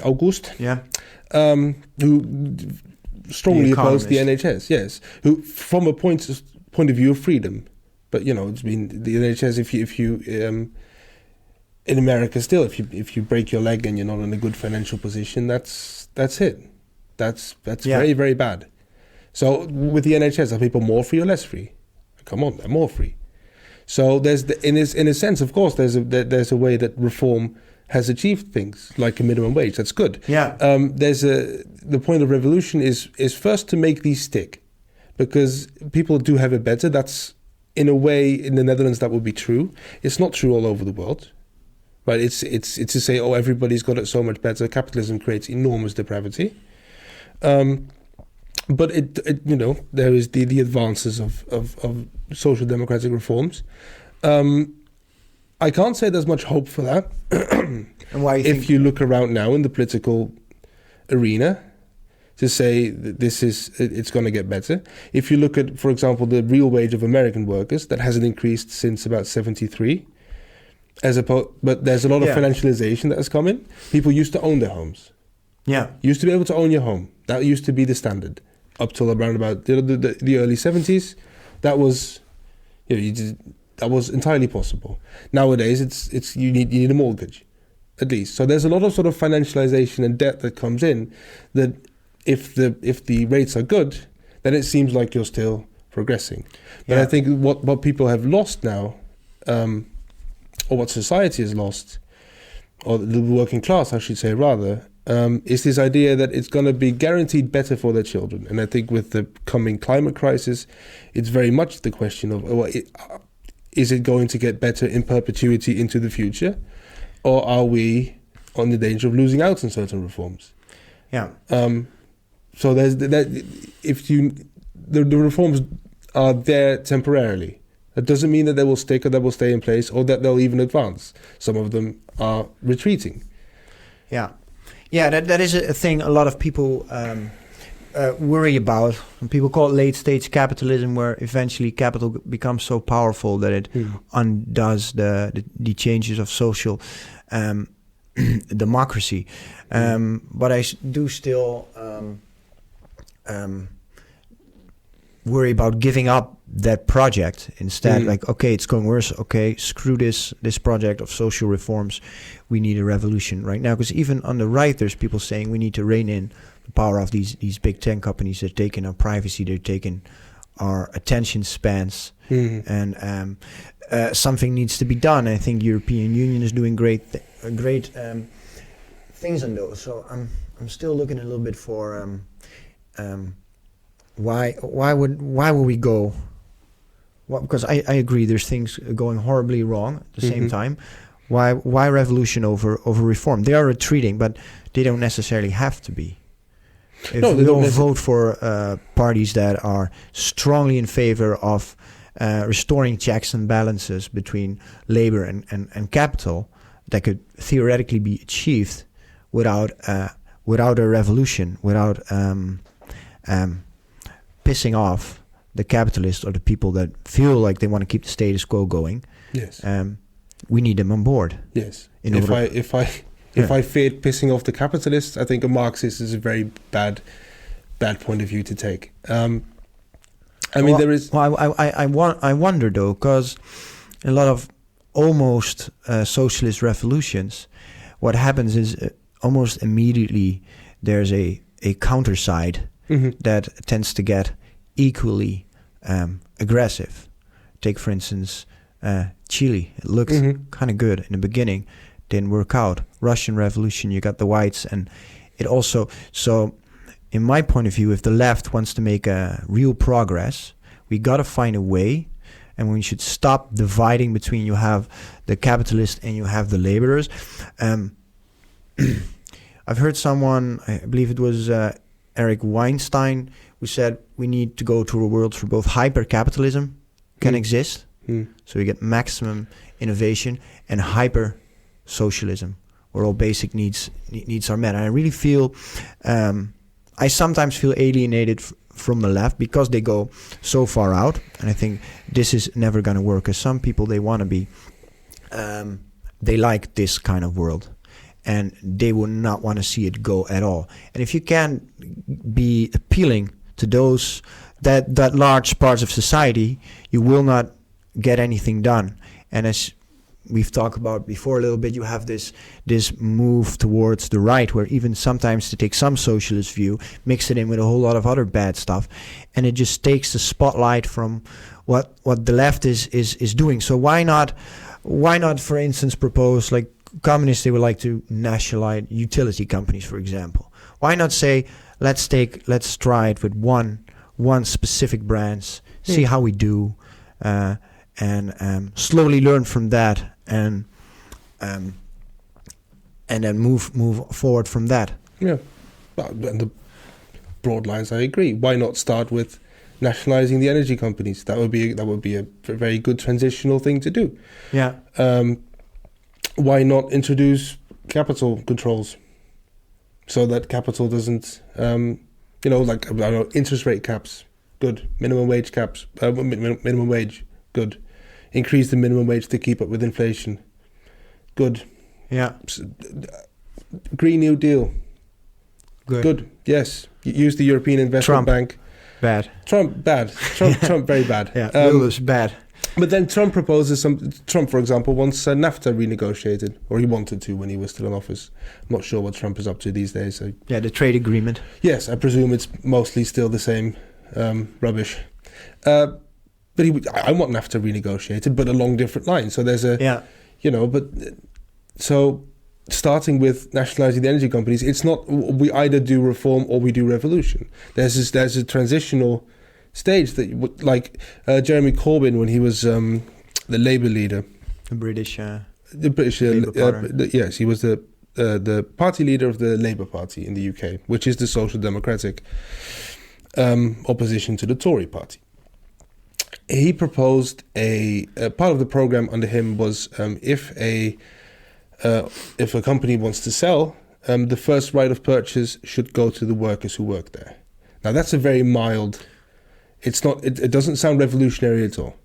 Speaker 2: August, who strongly opposed the NHS. Yes, who from a point of view of freedom, but it's been the NHS. If you in America still, if you break your leg and you're not in a good financial position, that's it. That's very, very bad. So with the NHS, are people more free or less free? Come on, they're more free. So there's in a sense, of course, there's a way that reform has achieved things like a minimum wage. That's good.
Speaker 1: Yeah.
Speaker 2: The point of revolution is first to make these stick, because people do have it better. That's in a way in the Netherlands that would be true. It's not true all over the world, right? It's to say, oh, everybody's got it so much better. Capitalism creates enormous depravity. But it there is the advances of social democratic reforms. I can't say there's much hope for that.
Speaker 1: And why?
Speaker 2: If you look around now in the political arena, to say that it's going to get better. If you look at, for example, the real wage of American workers, that hasn't increased since about 1973. But there's a lot of financialization that has come in. People used to own their homes.
Speaker 1: Yeah.
Speaker 2: You used to be able to own your home. That used to be the standard up till around about the early 70s. That was, that was entirely possible. Nowadays, it's you need a mortgage, at least. So there's a lot of sort of financialization and debt that comes in. That if the rates are good, then it seems like you're still progressing. But I think what people have lost now, or what society has lost, or the working class, I should say, rather, is this idea that it's going to be guaranteed better for their children. And I think with the coming climate crisis, it's very much the question of, is it going to get better in perpetuity into the future? Or are we on the danger of losing out on certain reforms?
Speaker 1: Yeah.
Speaker 2: So there's that. The reforms are there temporarily. That doesn't mean that they will stick or they will stay in place or that they'll even advance. Some of them are retreating.
Speaker 1: Yeah. Yeah, that is a thing a lot of people worry about. People call it late-stage capitalism, where eventually capital becomes so powerful that it undoes the changes of social democracy. But I do still worry about giving up that project instead. Like, okay, it's going worse. Okay, screw this project of social reforms. We need a revolution right now. Because even on the right, there's people saying we need to rein in the power of these big tech companies. They're taking our privacy. They're taking our attention spans. And something needs to be done. I think European Union is doing great things on those. So I'm still looking a little bit for why would we go? Well, because I agree, there's things going horribly wrong at the same time. Why revolution over reform? They are retreating, but they don't necessarily have to be. If we don't vote for parties that are strongly in favor of restoring checks and balances between labor and capital that could theoretically be achieved without a revolution, without pissing off the capitalists or the people that feel like they want to keep the status quo going.
Speaker 2: Yes.
Speaker 1: We need them on board.
Speaker 2: Yes. If I feared pissing off the capitalists, I think a Marxist is a very bad point of view to take. There is.
Speaker 1: Well, I wonder though, because a lot of almost socialist revolutions, what happens is almost immediately there's a counter side that tends to get equally aggressive. Take for instance Chile. It looked kind of good in the beginning, didn't work out. Russian Revolution, you got the whites, and it also. So in my point of view, if the left wants to make a real progress, we got to find a way, and we should stop dividing between you have the capitalists and you have the laborers. I've heard someone, I believe it was Eric Weinstein, who said we need to go to a world where both hyper-capitalism can exist, so we get maximum innovation, and hyper-socialism, where all basic needs are met. And I really feel, I sometimes feel alienated from the left because they go so far out, and I think this is never going to work. Because some people, they want to be, they like this kind of world, and they would not want to see it go at all. And if you can be appealing to those that large parts of society, you will not get anything done. And as we've talked about before a little bit, you have this move towards the right, where even sometimes to take some socialist view, mix it in with a whole lot of other bad stuff, and it just takes the spotlight from what the left is doing. So why not, for instance, propose, like communists, they would like to nationalize utility companies, for example. Why not say, let's try it with one specific brands, see how we do, and slowly learn from that, and then move forward from that.
Speaker 2: Yeah, and the broad lines, I agree. Why not start with nationalizing the energy companies? That would be a very good transitional thing to do.
Speaker 1: Yeah.
Speaker 2: Why not introduce capital controls so that capital doesn't, interest rate caps, good. Minimum wage caps, minimum wage, good. Increase the minimum wage to keep up with inflation, good.
Speaker 1: Yeah.
Speaker 2: Green New Deal,
Speaker 1: good.
Speaker 2: Yes. Use the European Investment Bank.
Speaker 1: Bad.
Speaker 2: Trump, bad. Trump, very bad.
Speaker 1: Yeah, Lula's bad.
Speaker 2: But then Trump proposes Trump, for example, wants NAFTA renegotiated, or he wanted to when he was still in office. I'm not sure what Trump is up to these days. So.
Speaker 1: Yeah, the trade agreement.
Speaker 2: Yes, I presume it's mostly still the same rubbish. But I want NAFTA renegotiated, but along different lines. So there's so starting with nationalizing the energy companies, it's not we either do reform or we do revolution. There's a transitional stage that, like Jeremy Corbyn, when he was the Labour leader,
Speaker 1: the British
Speaker 2: Labour yes, he was the party leader of the Labour Party in the UK, which is the social democratic opposition to the Tory party. He proposed a part of the program under him was if a company wants to sell, the first right of purchase should go to the workers who work there. Now that's a very mild. It's not. It doesn't sound revolutionary at all.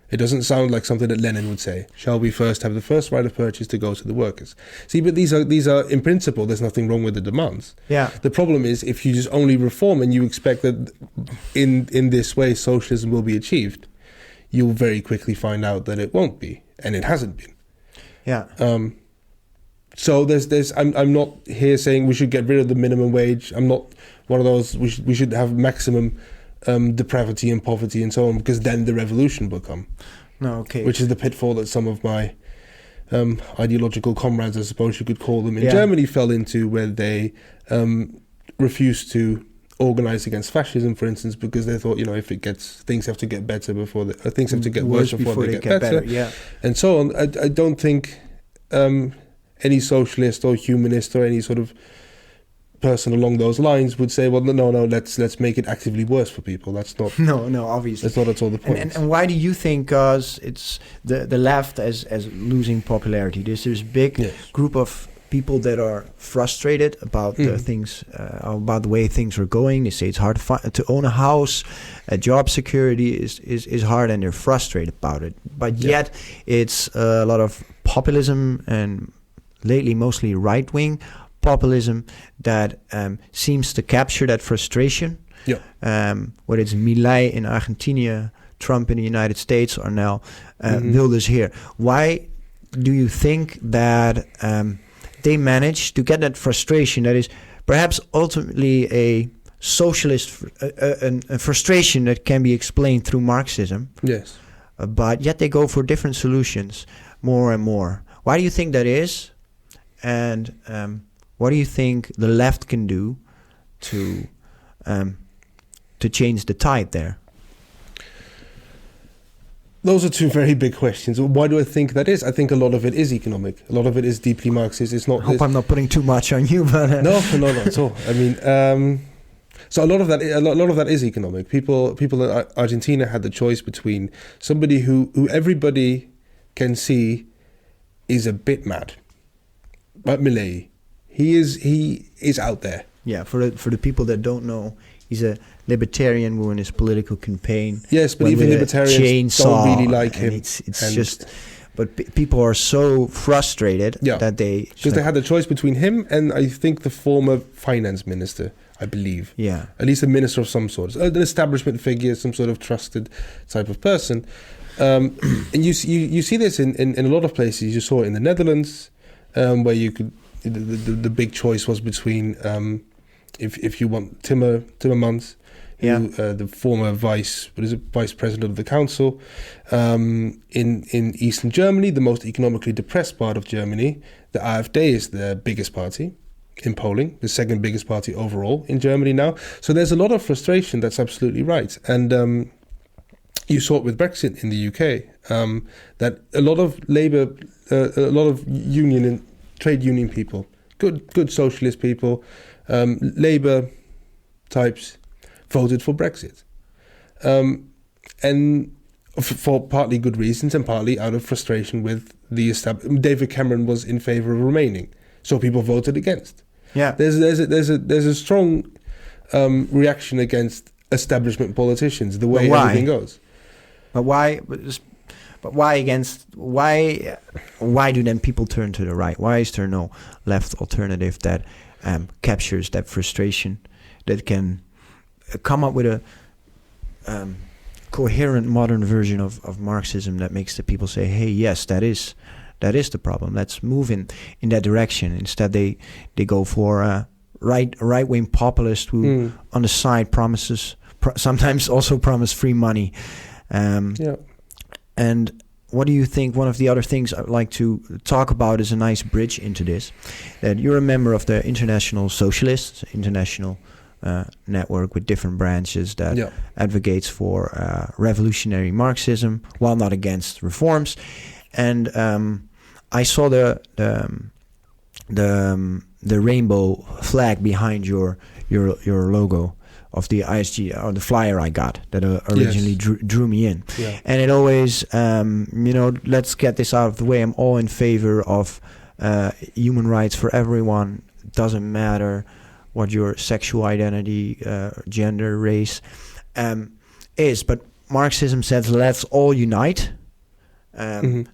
Speaker 2: It doesn't sound like something that Lenin would say. Shall we first have the first right of purchase to go to the workers? See, but these are in principle. There's nothing wrong with the demands.
Speaker 1: Yeah.
Speaker 2: The problem is if you just only reform and you expect that in this way socialism will be achieved, you'll very quickly find out that it won't be, and it hasn't been.
Speaker 1: Yeah.
Speaker 2: So there's. I'm not here saying we should get rid of the minimum wage. I'm not one of those. We should have maximum depravity and poverty and so on, because then the revolution will come.
Speaker 1: No, okay.
Speaker 2: Which is the pitfall that some of my ideological comrades, I suppose you could call them, in Germany fell into, where they refused to organize against fascism, for instance, because they thought, if things have to get better before things have to get worse before they get better.
Speaker 1: Yeah.
Speaker 2: And so on. I don't think any socialist or humanist or any sort of person along those lines would say, well, no, let's make it actively worse for people. That's not.
Speaker 1: No, obviously.
Speaker 2: That's not at all the point.
Speaker 1: And why do you think? Because it's the left as losing popularity. There's this big group of people that are frustrated about the things, about the way things are going. They say it's hard to own a house, job security is hard, and they're frustrated about it. But yet, it's a lot of populism, and lately mostly right-wing populism that seems to capture that frustration. Whether it's Milei in Argentina, Trump in the United States, or now Wilders here. Why do you think that they manage to get that frustration that is perhaps ultimately a socialist a frustration that can be explained through Marxism?
Speaker 2: Yes.
Speaker 1: But yet they go for different solutions more and more. Why do you think that is? And what do you think the left can do to change the tide there?
Speaker 2: Those are two very big questions. Why do I think that is? I think a lot of it is economic. A lot of it is deeply Marxist. It's not.
Speaker 1: I hope I'm not putting too much on you, but
Speaker 2: no, not at all. I mean, so a lot of that is economic. People in Argentina had the choice between somebody who everybody can see is a bit mad, but Milei, he is out there.
Speaker 1: Yeah, for the people that don't know, he's a libertarian who in his political campaign.
Speaker 2: Yes, but even libertarians don't really like him.
Speaker 1: It's just, but people are so frustrated that
Speaker 2: because they had the choice between him and I think the former finance minister, I believe.
Speaker 1: Yeah,
Speaker 2: at least a minister of some sort, an establishment figure, some sort of trusted type of person. And you see this in a lot of places. You saw it in the Netherlands, where you could the big choice was between if you want Timmermans, the former vice president of the council, in Eastern Germany, the most economically depressed part of Germany. The AfD is the biggest party in polling, the second biggest party overall in Germany now. So there's a lot of frustration. That's absolutely right. And you saw it with Brexit in the UK, that a lot of Labour, a lot of union and trade union people, good socialist people, Labour types, voted for Brexit, and for partly good reasons and partly out of frustration with the David Cameron was in favour of remaining, so people voted against.
Speaker 1: Yeah,
Speaker 2: there's a strong reaction against establishment politicians, the way everything goes.
Speaker 1: But why? But why against? Why do then people turn to the right? Why is there no left alternative that captures that frustration, that can come up with a coherent modern version of Marxism that makes the people say, "Hey, yes, that is the problem. Let's move in that direction." Instead, they go for a right wing populist who on the side sometimes also promise free money. And what do you think? One of the other things I'd like to talk about is a nice bridge into this. That you're a member of the International Socialists, international network with different branches that advocates for revolutionary Marxism while not against reforms. And I saw the rainbow flag behind your logo of the ISG, or the flyer I got that originally drew me in. Yeah. And it always, let's get this out of the way. I'm all in favor of human rights for everyone. It doesn't matter what your sexual identity, gender, race is. But Marxism says, let's all unite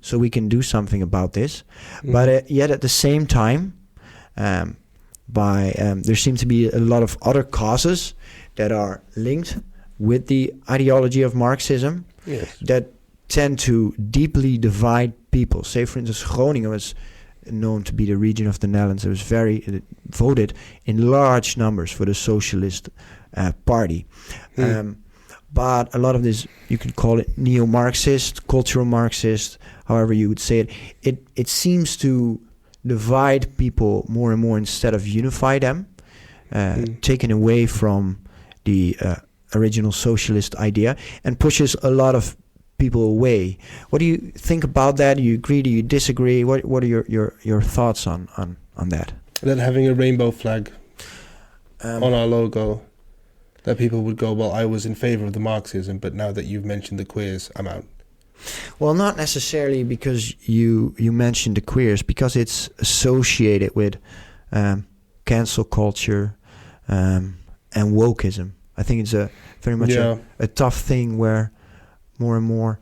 Speaker 1: so we can do something about this. But yet at the same time, there seem to be a lot of other causes that are linked with the ideology of Marxism that tend to deeply divide people. Say, for instance, Groningen was known to be the region of the Netherlands that was voted in large numbers for the Socialist Party. But a lot of this, you could call it neo-Marxist, cultural Marxist, however you would say it. It seems to divide people more and more instead of unify them, taken away from the original socialist idea, and pushes a lot of people away. What do you think about that? Do you agree? Do you disagree? What are your thoughts on that?
Speaker 2: That having a rainbow flag on our logo that people would go, well, I was in favor of the Marxism, but now that you've mentioned the queers, I'm out?
Speaker 1: Well, not necessarily because you mentioned the queers, because it's associated with cancel culture and wokeism. I think it's a very much a tough thing where more and more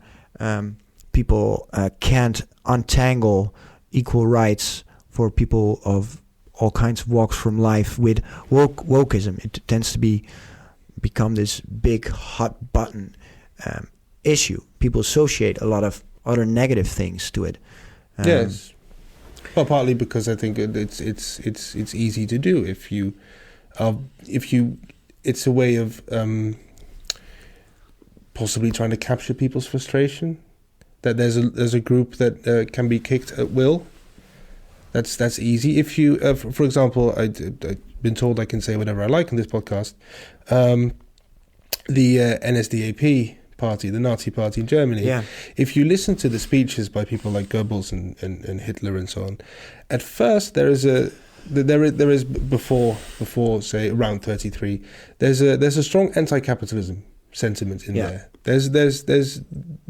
Speaker 1: people can't untangle equal rights for people of all kinds of walks from life with wokeism. It tends to become this big hot button issue. People associate a lot of other negative things to it.
Speaker 2: Yes, well, partly because I think it's easy to do if you it's a way of possibly trying to capture people's frustration. That there's a group that can be kicked at will. That's easy. If you, for example, I've been told I can say whatever I like on this podcast. The NSDAP party, the Nazi party in Germany.
Speaker 1: Yeah.
Speaker 2: If you listen to the speeches by people like Goebbels and Hitler and so on, at first there is before say around 1933, there's a strong anti-capitalism sentiment in there. There's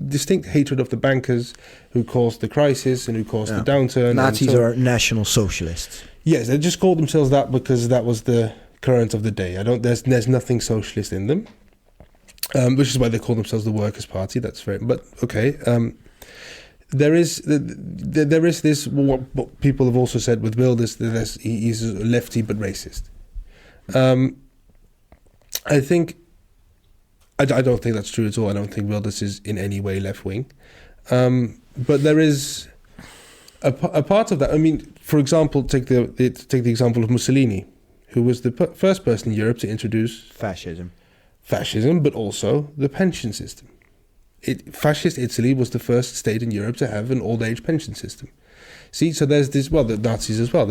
Speaker 2: distinct hatred of the bankers who caused the crisis and who caused the downturn.
Speaker 1: Nazis are national socialists.
Speaker 2: Yes, they just called themselves that because that was the current of the day. There's nothing socialist in them, which is why they call themselves the Workers' Party. That's very, but okay. There is this what people have also said with Wilders, that he's a lefty but racist. I think. I don't think that's true at all. I don't think Wilders is in any way left wing, but there is a part of that. I mean, for example, take the example of Mussolini, who was the first person in Europe to introduce
Speaker 1: Fascism,
Speaker 2: but also the pension system. Fascist Italy was the first state in Europe to have an old age pension system. See, so there's this. Well, the Nazis as well.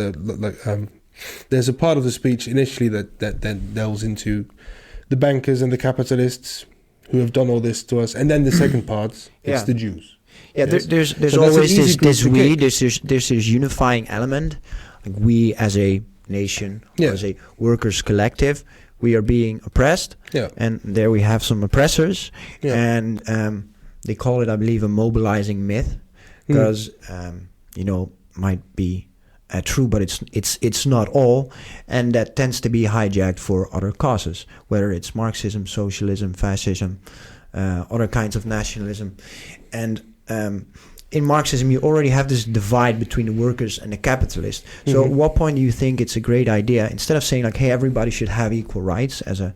Speaker 2: There's a part of the speech initially that then delves into the bankers and the capitalists who have done all this to us, and then the second part, it's the Jews.
Speaker 1: Yeah,
Speaker 2: yes?
Speaker 1: there's
Speaker 2: so
Speaker 1: always there's this unifying element. Like we as a nation, or as a workers' collective, we are being oppressed, and there we have some oppressors, and they call it, I believe, a mobilizing myth, because might be true, but it's not all, and that tends to be hijacked for other causes, whether it's Marxism, socialism, fascism, other kinds of nationalism. And in Marxism, you already have this divide between the workers and the capitalists. So at what point do you think it's a great idea, instead of saying like, hey, everybody should have equal rights as an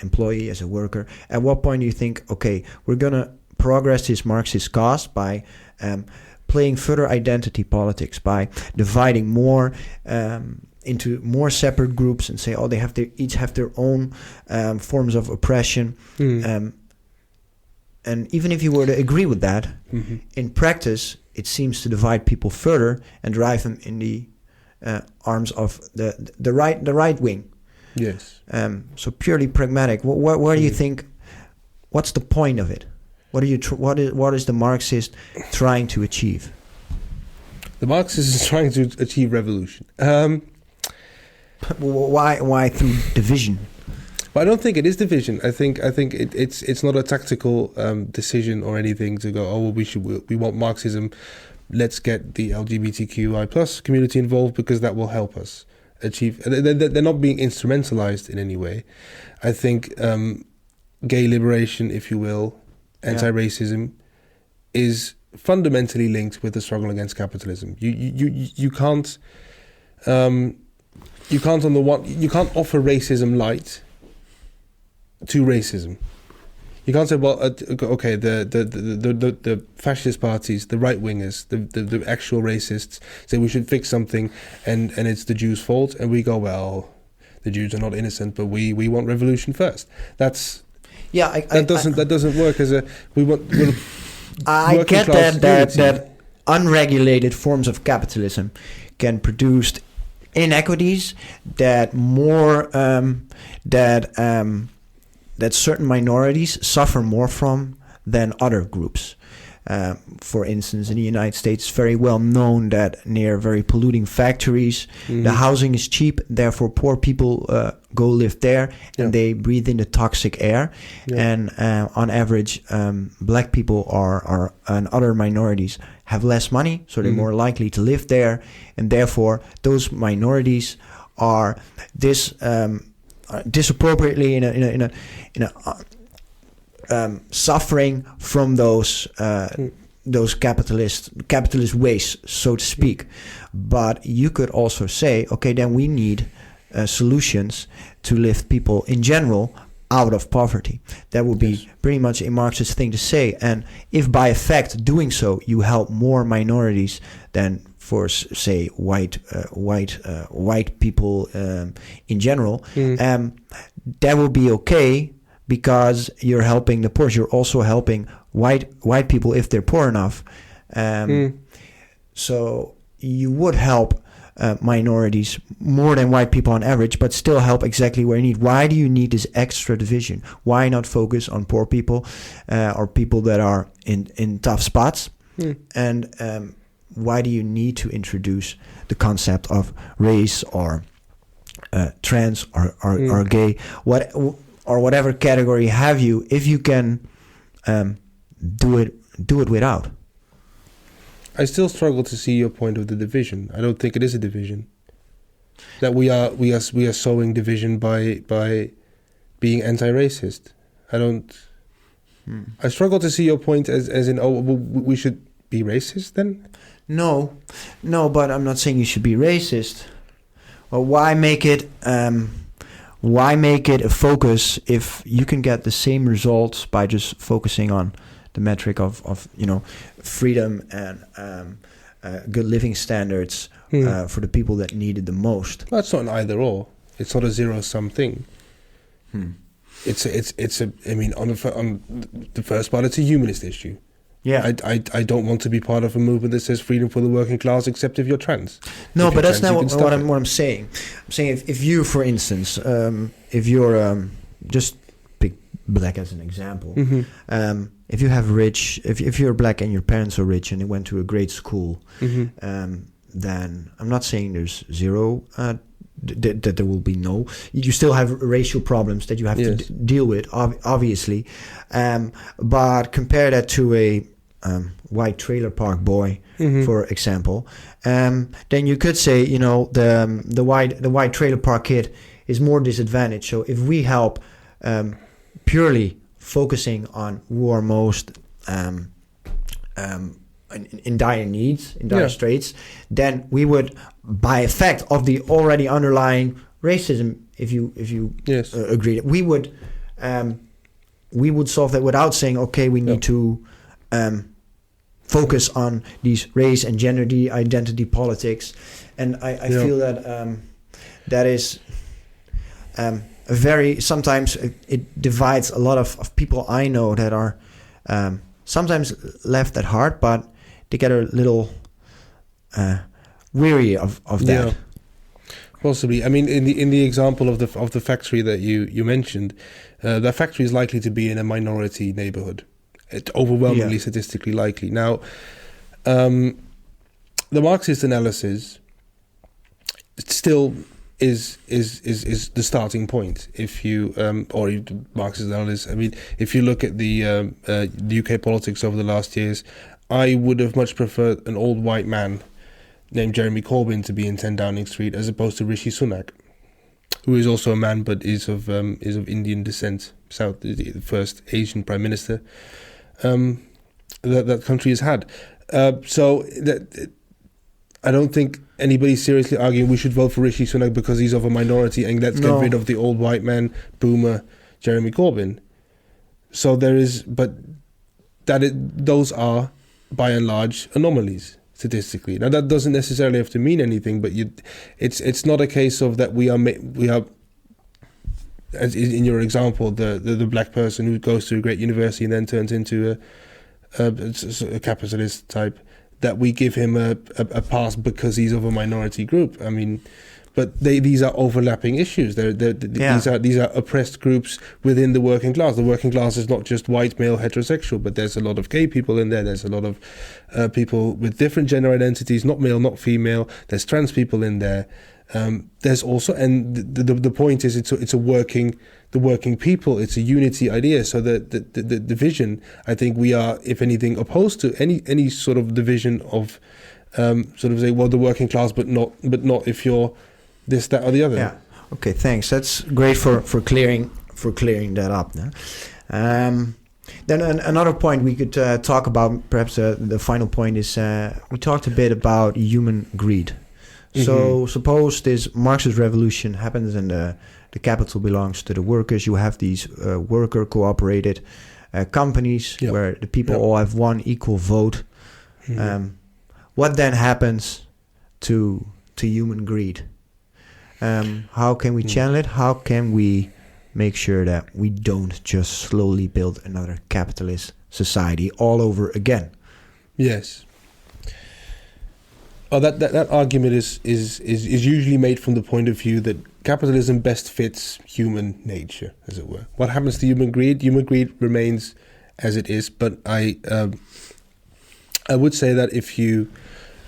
Speaker 1: employee, as a worker, at what point do you think, okay, we're going to progress this Marxist cause by playing further identity politics, by dividing more into more separate groups and say, they each have their own forms of oppression. And even if you were to agree with that, in practice, it seems to divide people further and drive them in the arms of the right wing.
Speaker 2: Yes.
Speaker 1: So purely pragmatic. What do you think? What's the point of it? What is the Marxist trying to achieve? The
Speaker 2: Marxist is trying to achieve revolution.
Speaker 1: Why through division?
Speaker 2: But I don't think it is division. I think it's not a tactical decision or anything to go, oh, well, we want Marxism. Let's get the LGBTQI plus community involved because that will help us achieve. They're not being instrumentalized in any way. I think gay liberation, if you will, anti-racism is fundamentally linked with the struggle against capitalism. You can't offer racism light to racism. You can't say, well, okay, the fascist parties, the right wingers, the actual racists say we should fix something, and it's the Jews' fault, and we go, well, the Jews are not innocent, but we want revolution first. That doesn't work as a
Speaker 1: I get that unregulated forms of capitalism can produce inequities that that certain minorities suffer more from than other groups. For instance, in the United States, it's very well known that near very polluting factories, the housing is cheap. Therefore, poor people go live there, and they breathe in the toxic air. And on average, black people are and other minorities have less money, so they're more likely to live there, and therefore those minorities are disappropriately in a suffering from those capitalist ways, so to speak. But you could also say, okay, then we need solutions to lift people in general out of poverty. That would be pretty much a Marxist thing to say. And if by effect doing so you help more minorities than for say white people in general, that will be okay, because you're helping the poor. You're also helping white people if they're poor enough. So you would help minorities more than white people on average, but still help exactly where you need. Why do you need this extra division? Why not focus on poor people or people that are in tough spots? And why do you need to introduce the concept of race or trans or gay, or whatever category have you, if you can do it without?
Speaker 2: I still struggle to see your point of the division. I don't think it is a division. That we are sowing division by being anti-racist. I struggle to see your point as in, we should be racist then?
Speaker 1: No, but I'm not saying you should be racist. Well, why make it a focus if you can get the same results by just focusing on the metric of freedom and good living standards for the people that need it the most?
Speaker 2: Well, it's not an either or. It's not a zero-sum thing. It's I mean, on the first part, it's a humanist issue.
Speaker 1: Yeah,
Speaker 2: I don't want to be part of a movement that says freedom for the working class, except if you're trans.
Speaker 1: No, but that's not what I'm saying. I'm saying if you, for instance, if you're just pick black as an example. If you have if you're black and your parents are rich and they went to a great school, then I'm not saying there's zero. That there will be no. You still have racial problems that you have to deal with, obviously. But compare that to a white trailer park boy, for example. Then you could say, the white trailer park kid is more disadvantaged. So if we help purely focusing on who are most in dire needs, in dire straits, then we would, by effect of the already underlying racism, if you agree, we would solve that without saying, okay, we need to focus on these race and gender identity politics. And I feel that that is sometimes it divides a lot of people I know that are sometimes left at heart, but they get a little weary of that.
Speaker 2: Yeah, possibly. I mean, in the example of the factory that you mentioned, that factory is likely to be in a minority neighborhood. It's overwhelmingly statistically likely. Now, the Marxist analysis still is the starting point. If you or the Marxist analysis, I mean, if you look at the UK politics over the last years, I would have much preferred an old white man named Jeremy Corbyn to be in 10 Downing Street as opposed to Rishi Sunak, who is also a man but is of Indian descent, the first Asian prime minister that country has had. So that I don't think anybody's seriously arguing we should vote for Rishi Sunak because he's of a minority and let's get rid of the old white man, boomer Jeremy Corbyn. So there is, but those are by and large anomalies statistically. Now that doesn't necessarily have to mean anything, but it's not a case of that we are as in your example, the black person who goes to a great university and then turns into a capitalist type, that we give him a pass because he's of a minority group. I mean, but these are overlapping issues. These are oppressed groups within the working class. The working class is not just white, male, heterosexual, but there's a lot of gay people in there. There's a lot of people with different gender identities, not male, not female. There's trans people in there. There's also, and the point is, it's the working people. It's a unity idea. So the division, I think we are, if anything, opposed to any sort of division of sort of say, well, the working class, but not if you're this, that, or the other.
Speaker 1: Yeah. Okay. Thanks. That's great for clearing that up. Then another point we could talk about, perhaps the final point is we talked a bit about human greed. So suppose this Marxist revolution happens and the capital belongs to the workers. You have these worker cooperated companies where the people all have one equal vote. What then happens to human greed? How can we channel it? How can we make sure that we don't just slowly build another capitalist society all over again?
Speaker 2: Yes. Oh, that argument is usually made from the point of view that capitalism best fits human nature, as it were. What happens to human greed? Human greed remains as it is, but I would say that if you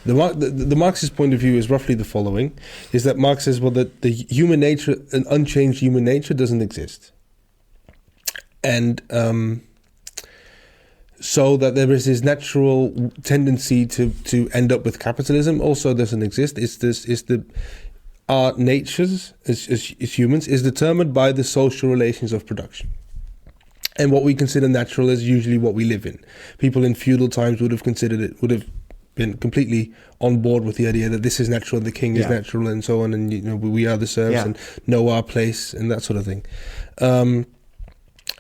Speaker 2: the Marxist point of view is roughly the following: is that Marx says, well, that the human nature, an unchanged human nature, doesn't exist, and so that there is this natural tendency to end up with capitalism also doesn't exist. Our natures as humans is determined by the social relations of production. And what we consider natural is usually what we live in. People in feudal times would have been completely on board with the idea that this is natural, the king is natural, and so on, and we are the serfs and know our place and that sort of thing.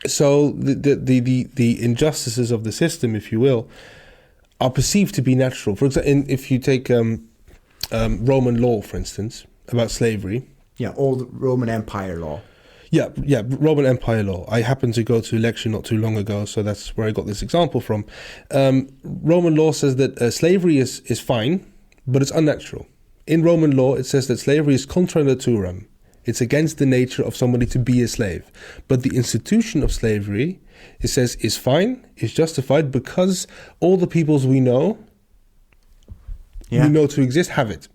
Speaker 2: So the injustices of the system, if you will, are perceived to be natural. For example, if you take Roman law, for instance, about slavery.
Speaker 1: Yeah, old Roman Empire law.
Speaker 2: Yeah, Roman Empire law. I happened to go to a lecture not too long ago, so that's where I got this example from. Roman law says that slavery is fine, but it's unnatural. In Roman law, it says that slavery is contra naturam. It's against the nature of somebody to be a slave. But the institution of slavery, it says, is fine, is justified, because all the peoples we know to exist have it.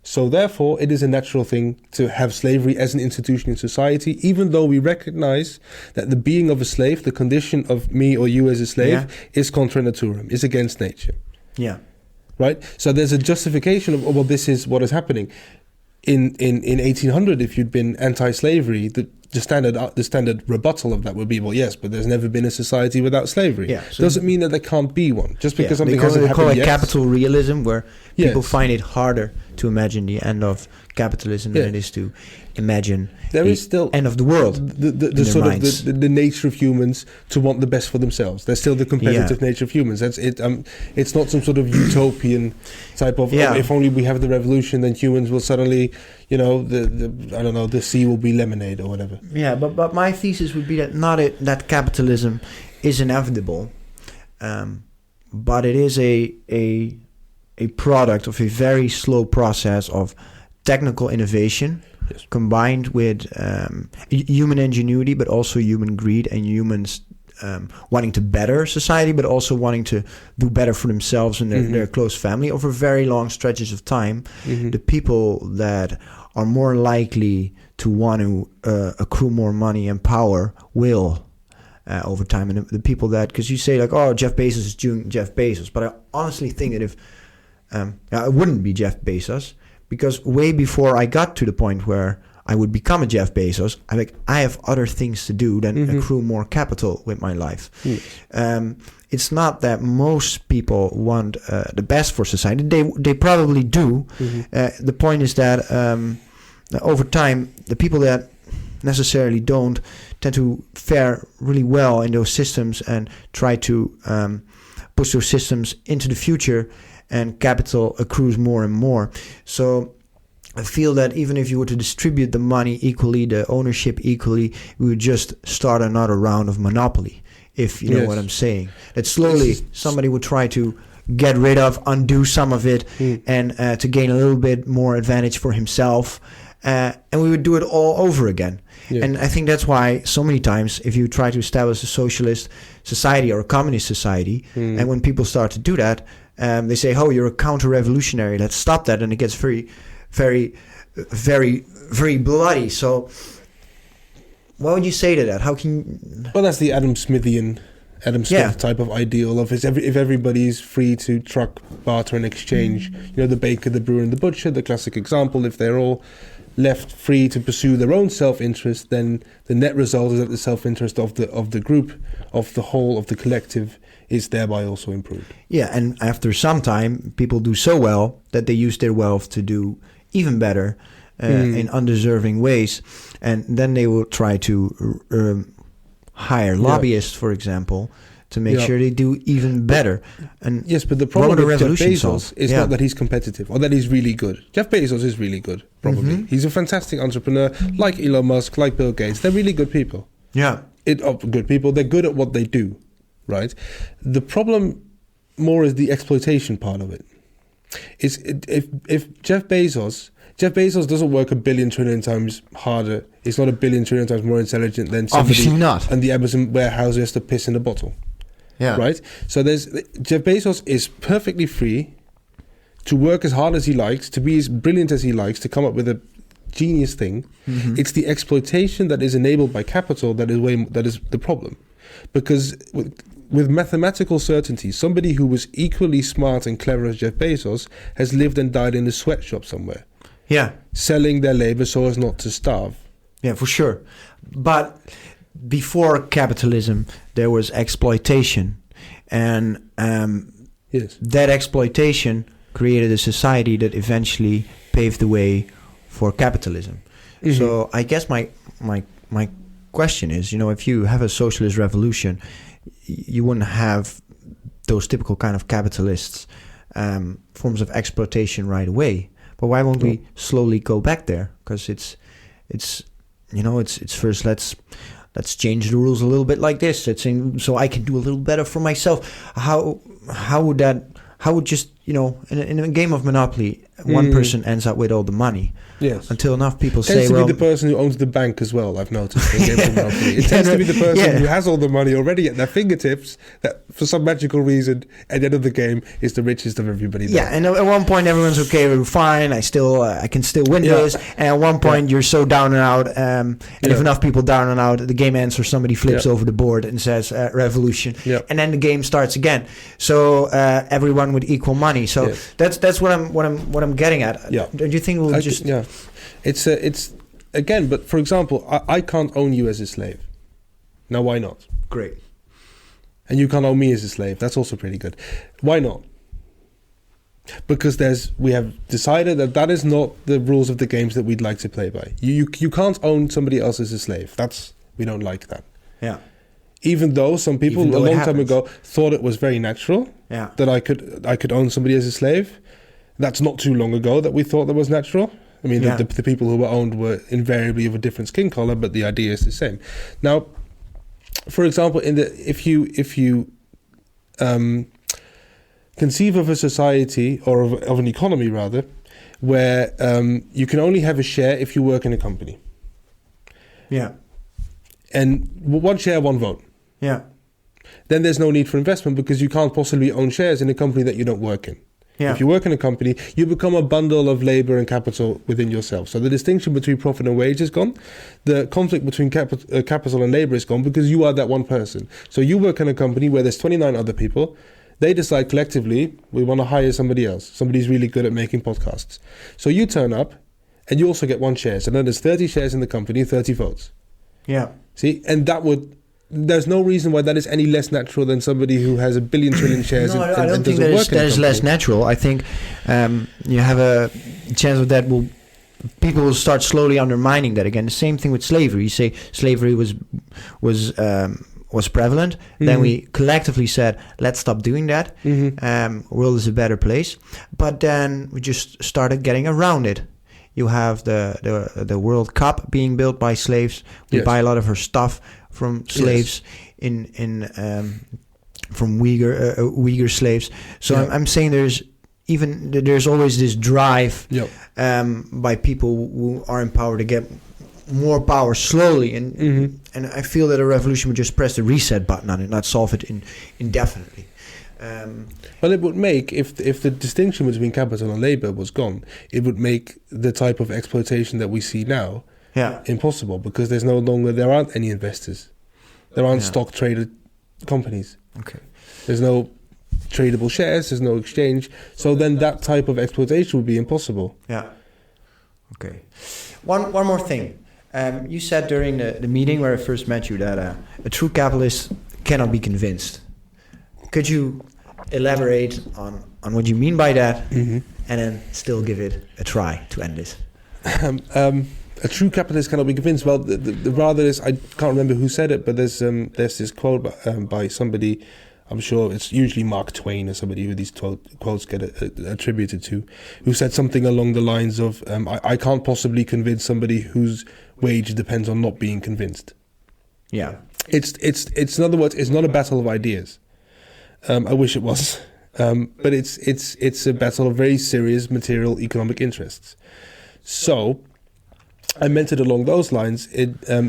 Speaker 2: So therefore, it is a natural thing to have slavery as an institution in society, even though we recognize that the being of a slave, the condition of me or you as a slave, is contra naturam, is against nature. Yeah. Right? So there's a justification of, well, this is what is happening. In 1800, if you'd been anti-slavery, the standard rebuttal of that would be, well, yes, but there's never been a society without slavery. Yeah, so doesn't mean that there can't be one. Just because something hasn't happened yet. They call it capital realism, where people find it harder to imagine the end of capitalism than it is to imagine the end of the world. The sort of the nature of humans to want the best for themselves. There's still the competitive nature of humans. That's it. It's not some sort of utopian type of if only we have the revolution, then humans will suddenly, the sea will be lemonade or whatever. Yeah, but my thesis would be that that capitalism is inevitable, but it is a product of a very slow process of technical innovation combined with human ingenuity, but also human greed and humans wanting to better society, but also wanting to do better for themselves and their close family over very long stretches of time. The people that are more likely to want to accrue more money and power will over time. And the people that, because you say like, oh, Jeff Bezos is doing Jeff Bezos, but I honestly think that if it wouldn't be Jeff Bezos, because way before I got to the point where I would become a Jeff Bezos, I have other things to do than accrue more capital with my life. It's not that most people want the best for society. They probably do. The point is that over time, the people that necessarily don't tend to fare really well in those systems and try to push those systems into the future, and capital accrues more and more. So I feel that even if you were to distribute the money equally, the ownership equally, we would just start another round of monopoly, if you know what I'm saying. That slowly somebody would try to
Speaker 1: get rid of, undo some of it, and to gain a little bit more advantage for himself. And we would do it all over again.
Speaker 2: Yeah.
Speaker 1: And I think that's why so many times if you try to establish a socialist society or a communist society, and when people start to do that, they say, oh, you're a counter-revolutionary, let's stop that. And it gets very, very, very, very bloody. So what would you say to that? How can you...
Speaker 2: Well, that's the Adam Smith type of ideal of if everybody's free to truck, barter and exchange, the baker, the brewer and the butcher, the classic example, if they're all left free to pursue their own self-interest, then the net result is that the self-interest of the group, of the whole, of the collective is thereby also improved.
Speaker 1: Yeah, and after some time, people do so well that they use their wealth to do even better in undeserving ways. And then they will try to hire lobbyists, for example, to make sure they do even better. And
Speaker 2: yes, but the problem with Jeff Bezos is not that he's competitive or that he's really good. Jeff Bezos is really good, probably. He's a fantastic entrepreneur, like Elon Musk, like Bill Gates. They're really good people.
Speaker 1: Yeah.
Speaker 2: Good people. They're good at what they do, right? The problem more is the exploitation part of it. If Jeff Bezos doesn't work a billion trillion times harder. He's not a billion trillion times more intelligent than somebody.
Speaker 1: Obviously not.
Speaker 2: And the Amazon warehouse has to piss in a bottle.
Speaker 1: Yeah.
Speaker 2: Right? So Jeff Bezos is perfectly free to work as hard as he likes, to be as brilliant as he likes, to come up with a genius thing. It's the exploitation that is enabled by capital that is the problem. Because with mathematical certainty, somebody who was equally smart and clever as Jeff Bezos has lived and died in a sweatshop somewhere.
Speaker 1: Yeah.
Speaker 2: Selling their labor so as not to starve.
Speaker 1: Yeah, for sure. But before capitalism, there was exploitation. And that exploitation created a society that eventually paved the way for capitalism. So I guess my question is, if you have a socialist revolution, you wouldn't have those typical kind of capitalists forms of exploitation right away. But why won't we slowly go back there? Because it's first let's change the rules a little bit like this. So I can do a little better for myself. How would just in a game of Monopoly, one person ends up with all the money.
Speaker 2: Yes.
Speaker 1: Until enough people
Speaker 2: Tends
Speaker 1: say,
Speaker 2: to be the person who owns the bank as well, I've noticed. In games of Monopoly. It tends to be the person who has all the money already at their fingertips that for some magical reason at the end of the game is the richest of everybody there.
Speaker 1: Yeah, and at one point everyone's okay, we're fine, I can still win this. And at one point you're so down and out, and if enough people down and out, the game ends or somebody flips over the board and says revolution. And then the game starts again. So everyone with equal money. So that's what I'm getting at.
Speaker 2: Yeah.
Speaker 1: Don't you think we'll just...
Speaker 2: Yeah. It's again, but for example, I can't own you as a slave. Now, why not?
Speaker 1: Great.
Speaker 2: And you can't own me as a slave. That's also pretty good. Why not? Because we have decided that is not the rules of the games that we'd like to play by. You can't own somebody else as a slave. We don't like that.
Speaker 1: Yeah.
Speaker 2: Even though some people a long time ago thought it was very natural that I could own somebody as a slave. That's not too long ago that we thought that was natural. I mean, the people who were owned were invariably of a different skin color, but the idea is the same. Now, for example, if you conceive of a society or of an economy rather, where you can only have a share if you work in a company. Yeah. And one share, one vote. Yeah. Then there's no need for investment because you can't possibly own shares in a company that you don't work in. Yeah. If you work in a company, you become a bundle of labor and capital within yourself. So the distinction between profit and wage is gone. The conflict between capital and labor is gone because you are that one person. So you work in a company where there's 29 other people. They decide collectively, we want to hire somebody else. Somebody's really good at making podcasts. So you turn up and you also get one share. So then there's 30 shares in the company, 30 votes. Yeah. See, and there's no reason why that is any less natural than somebody who has a billion trillion shares. No,
Speaker 1: I don't think that is less natural. I think you have a chance of that. People will start slowly undermining that again. The same thing with slavery. You say slavery was prevalent. Mm-hmm. Then we collectively said, let's stop doing that. Mm-hmm. World is a better place. But then we just started getting around it. You have the World Cup being built by slaves. We buy a lot of our stuff from slaves in from Uyghur slaves. So I'm saying there's always this drive by people who are in power to get more power slowly, and I feel that a revolution would just press the reset button on it, not solve it indefinitely.
Speaker 2: Well, it would make, if the distinction between capital and labor was gone, it would make the type of exploitation that we see now impossible, because there aren't any investors, there aren't stock traded companies.
Speaker 1: Okay.
Speaker 2: There's no tradable shares, there's no exchange, so then that type of exploitation would be impossible.
Speaker 1: Yeah. Okay. One more thing. You said during the meeting where I first met you that a true capitalist cannot be convinced. Could you elaborate on what you mean by that, and then still give it a try to end this?
Speaker 2: A true capitalist cannot be convinced. Well, the rather is, I can't remember who said it, but there's this quote by somebody, I'm sure it's usually Mark Twain or somebody who these quotes get attributed to, who said something along the lines of, I can't possibly convince somebody whose wage depends on not being convinced.
Speaker 1: Yeah.
Speaker 2: It's in other words, it's not a battle of ideas. I wish it was, but it's a battle of very serious material economic interests. So I meant it along those lines,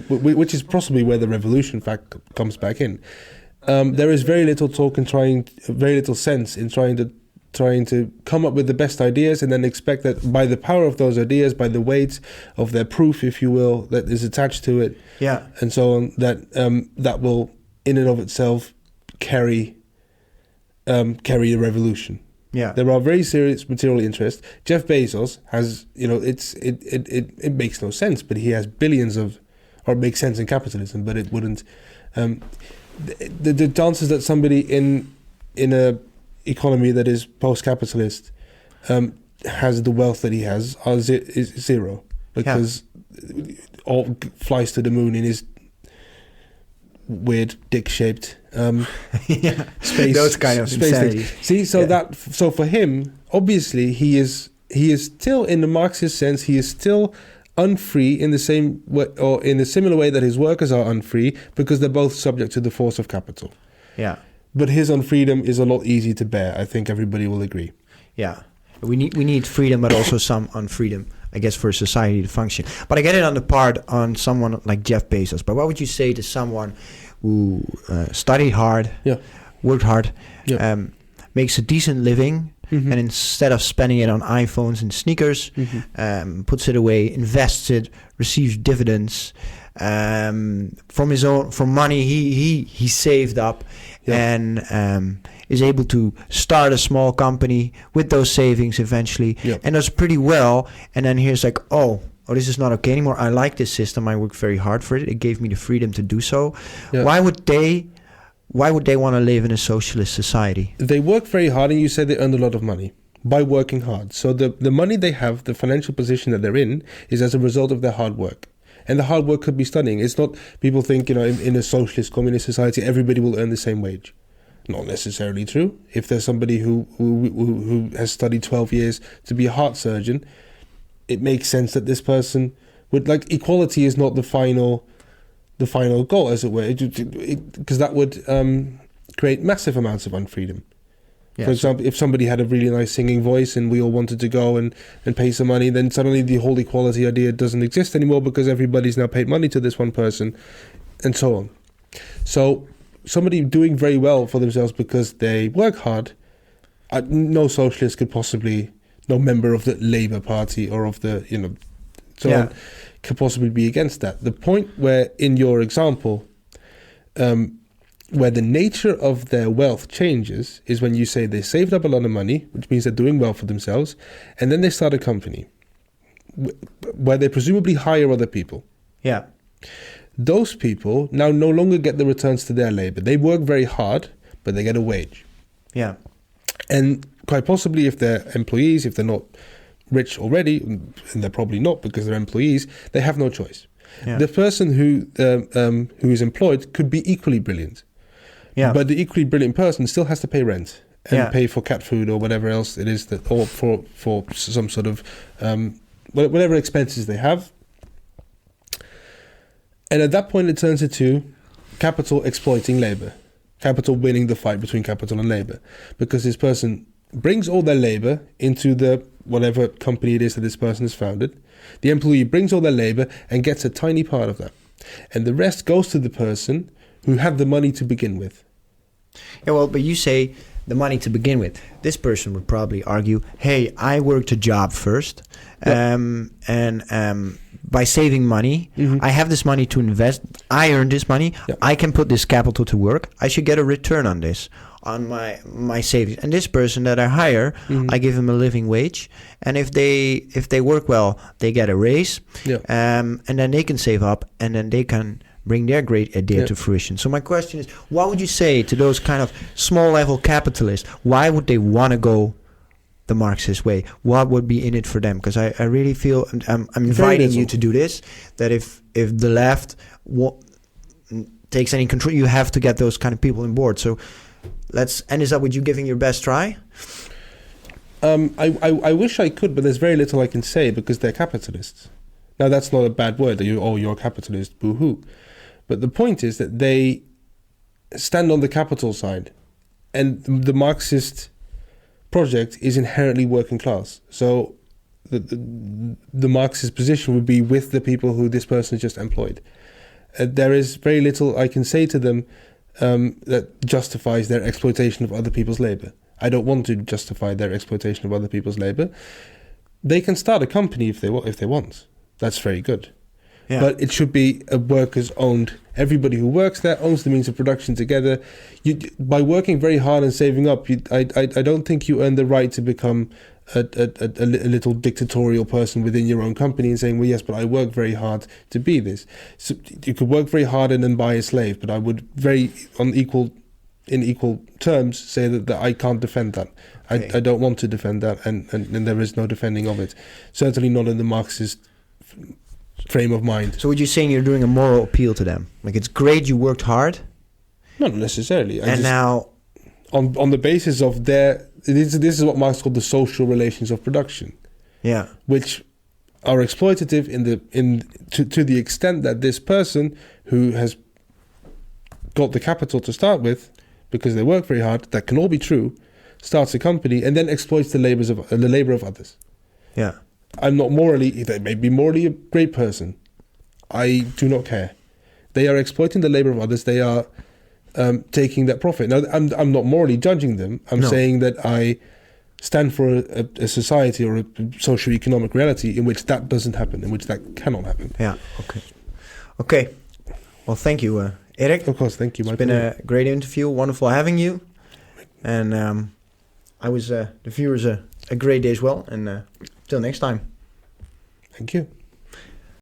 Speaker 2: which is possibly where the revolution fact comes back in. There is very little talk and very little sense in trying to come up with the best ideas and then expect that by the power of those ideas, by the weight of their proof, if you will, that is attached to it, and so on, that will in and of itself carry a revolution. Yeah, there are very serious material interests. Jeff Bezos has, it makes no sense, but he has billions or it makes sense in capitalism, but it wouldn't. The chances that somebody in a economy that is post-capitalist has the wealth that he has is zero, because all flies to the moon in his weird dick-shaped space.
Speaker 1: Those kind of insanity.
Speaker 2: See, so for him, obviously, he is still, in the Marxist sense, he is still unfree in the same way, or in a similar way that his workers are unfree, because they're both subject to the force of capital. Yeah. But his unfreedom is a lot easier to bear. I think everybody will agree.
Speaker 1: Yeah. We need freedom, but also some unfreedom, I guess, for society to function. But I get it on someone like Jeff Bezos. But what would you say to someone who studied hard, worked hard, makes a decent living, and instead of spending it on iPhones and sneakers, puts it away, invests it, receives dividends from money he saved up, and is able to start a small company with those savings eventually, and does pretty well. And then here's like, oh, this is not okay anymore. I like this system. I worked very hard for it. It gave me the freedom to do so. Yeah. Why would they want to live in a socialist society?
Speaker 2: They work very hard, and you said they earned a lot of money by working hard. So the money they have, the financial position that they're in, is as a result of their hard work. And the hard work could be studying. It's not, people think, in a socialist, communist society, everybody will earn the same wage. Not necessarily true. If there's somebody who has studied 12 years to be a heart surgeon, it makes sense that this person would, equality is not the final goal, as it were, because that would create massive amounts of unfreedom. Yeah, for example, if somebody had a really nice singing voice and we all wanted to go and pay some money, then suddenly the whole equality idea doesn't exist anymore, because everybody's now paid money to this one person, and so on. So somebody doing very well for themselves because they work hard, no socialist could possibly, no member of the Labour Party or of the, on, could possibly be against that. The point where, in your example, where the nature of their wealth changes is when you say they saved up a lot of money, which means they're doing well for themselves, and then they start a company where they presumably hire other people. Yeah. Those people now no longer get the returns to their labor. They work very hard, but they get a wage. Yeah. And quite possibly, if they're employees, if they're not rich already, and they're probably not because they're employees, they have no choice. Yeah. The person who is employed could be equally brilliant. Yeah. But the equally brilliant person still has to pay rent and pay for cat food or whatever else it is, that, or for some sort of whatever expenses they have. And at that point, it turns into capital exploiting labor Capital winning the fight between capital and labor, because this person brings all their labor into the whatever company it is that this person has founded. The employee brings all their labor and gets a tiny part of that. And the rest goes to the person who had the money to begin with.
Speaker 1: Yeah, well, but you say the money to begin with. This person would probably argue, hey, I worked a job first, and by saving money, I have this money to invest. I earned this money. I can put this capital to work. I should get a return on this, on my savings. And this person that I hire, I give them a living wage. And if they work well, they get a raise. And then they can save up, and then they can bring their great idea to fruition. So my question is, what would you say to those kind of small level capitalists? Why would they want to go the Marxist way? What would be in it for them? Because I really feel I'm inviting you to do this, that if the left takes any control, you have to get those kind of people on board. So let's end this up with you giving your best try.
Speaker 2: I wish I could, but there's very little I can say because they're capitalists. Now, that's not a bad word. You're a capitalist, boo-hoo. But the point is that they stand on the capital side, and the Marxist project is inherently working class. So the Marxist position would be with the people who this person just employed. There is very little I can say to them that justifies their exploitation of other people's labor. I don't want to justify their exploitation of other people's labor. They can start a company if they want. That's very good. Yeah. But it should be a workers-owned. Everybody who works there owns the means of production together. By working very hard and saving up, I don't think you earn the right to become a little dictatorial person within your own company and saying, well, yes, but I work very hard to be this. So you could work very hard and then buy a slave, but I would in equal terms say that I can't defend that. Okay. I don't want to defend that, and there is no defending of it. Certainly not in the Marxist frame of mind.
Speaker 1: So what you're saying, you're doing a moral appeal to them? Like, it's great you worked hard?
Speaker 2: Not necessarily.
Speaker 1: Now
Speaker 2: on the basis of this is what Marx called the social relations of production. Yeah. Which are exploitative to the extent that this person who has got the capital to start with, because they work very hard, that can all be true, starts a company and then exploits the labor of others. Yeah. They may be morally a great person. I do not care. They are exploiting the labor of others. They are taking that profit. Now, I'm not morally judging them. I'm saying that I stand for a society or a socio-economic reality in which that doesn't happen, in which that cannot happen. Yeah.
Speaker 1: Okay. Well, thank you, Erik.
Speaker 2: Of course, thank you.
Speaker 1: It's been a great interview. Wonderful having you. And I was the viewers a great day as well. And till next time.
Speaker 2: Thank you.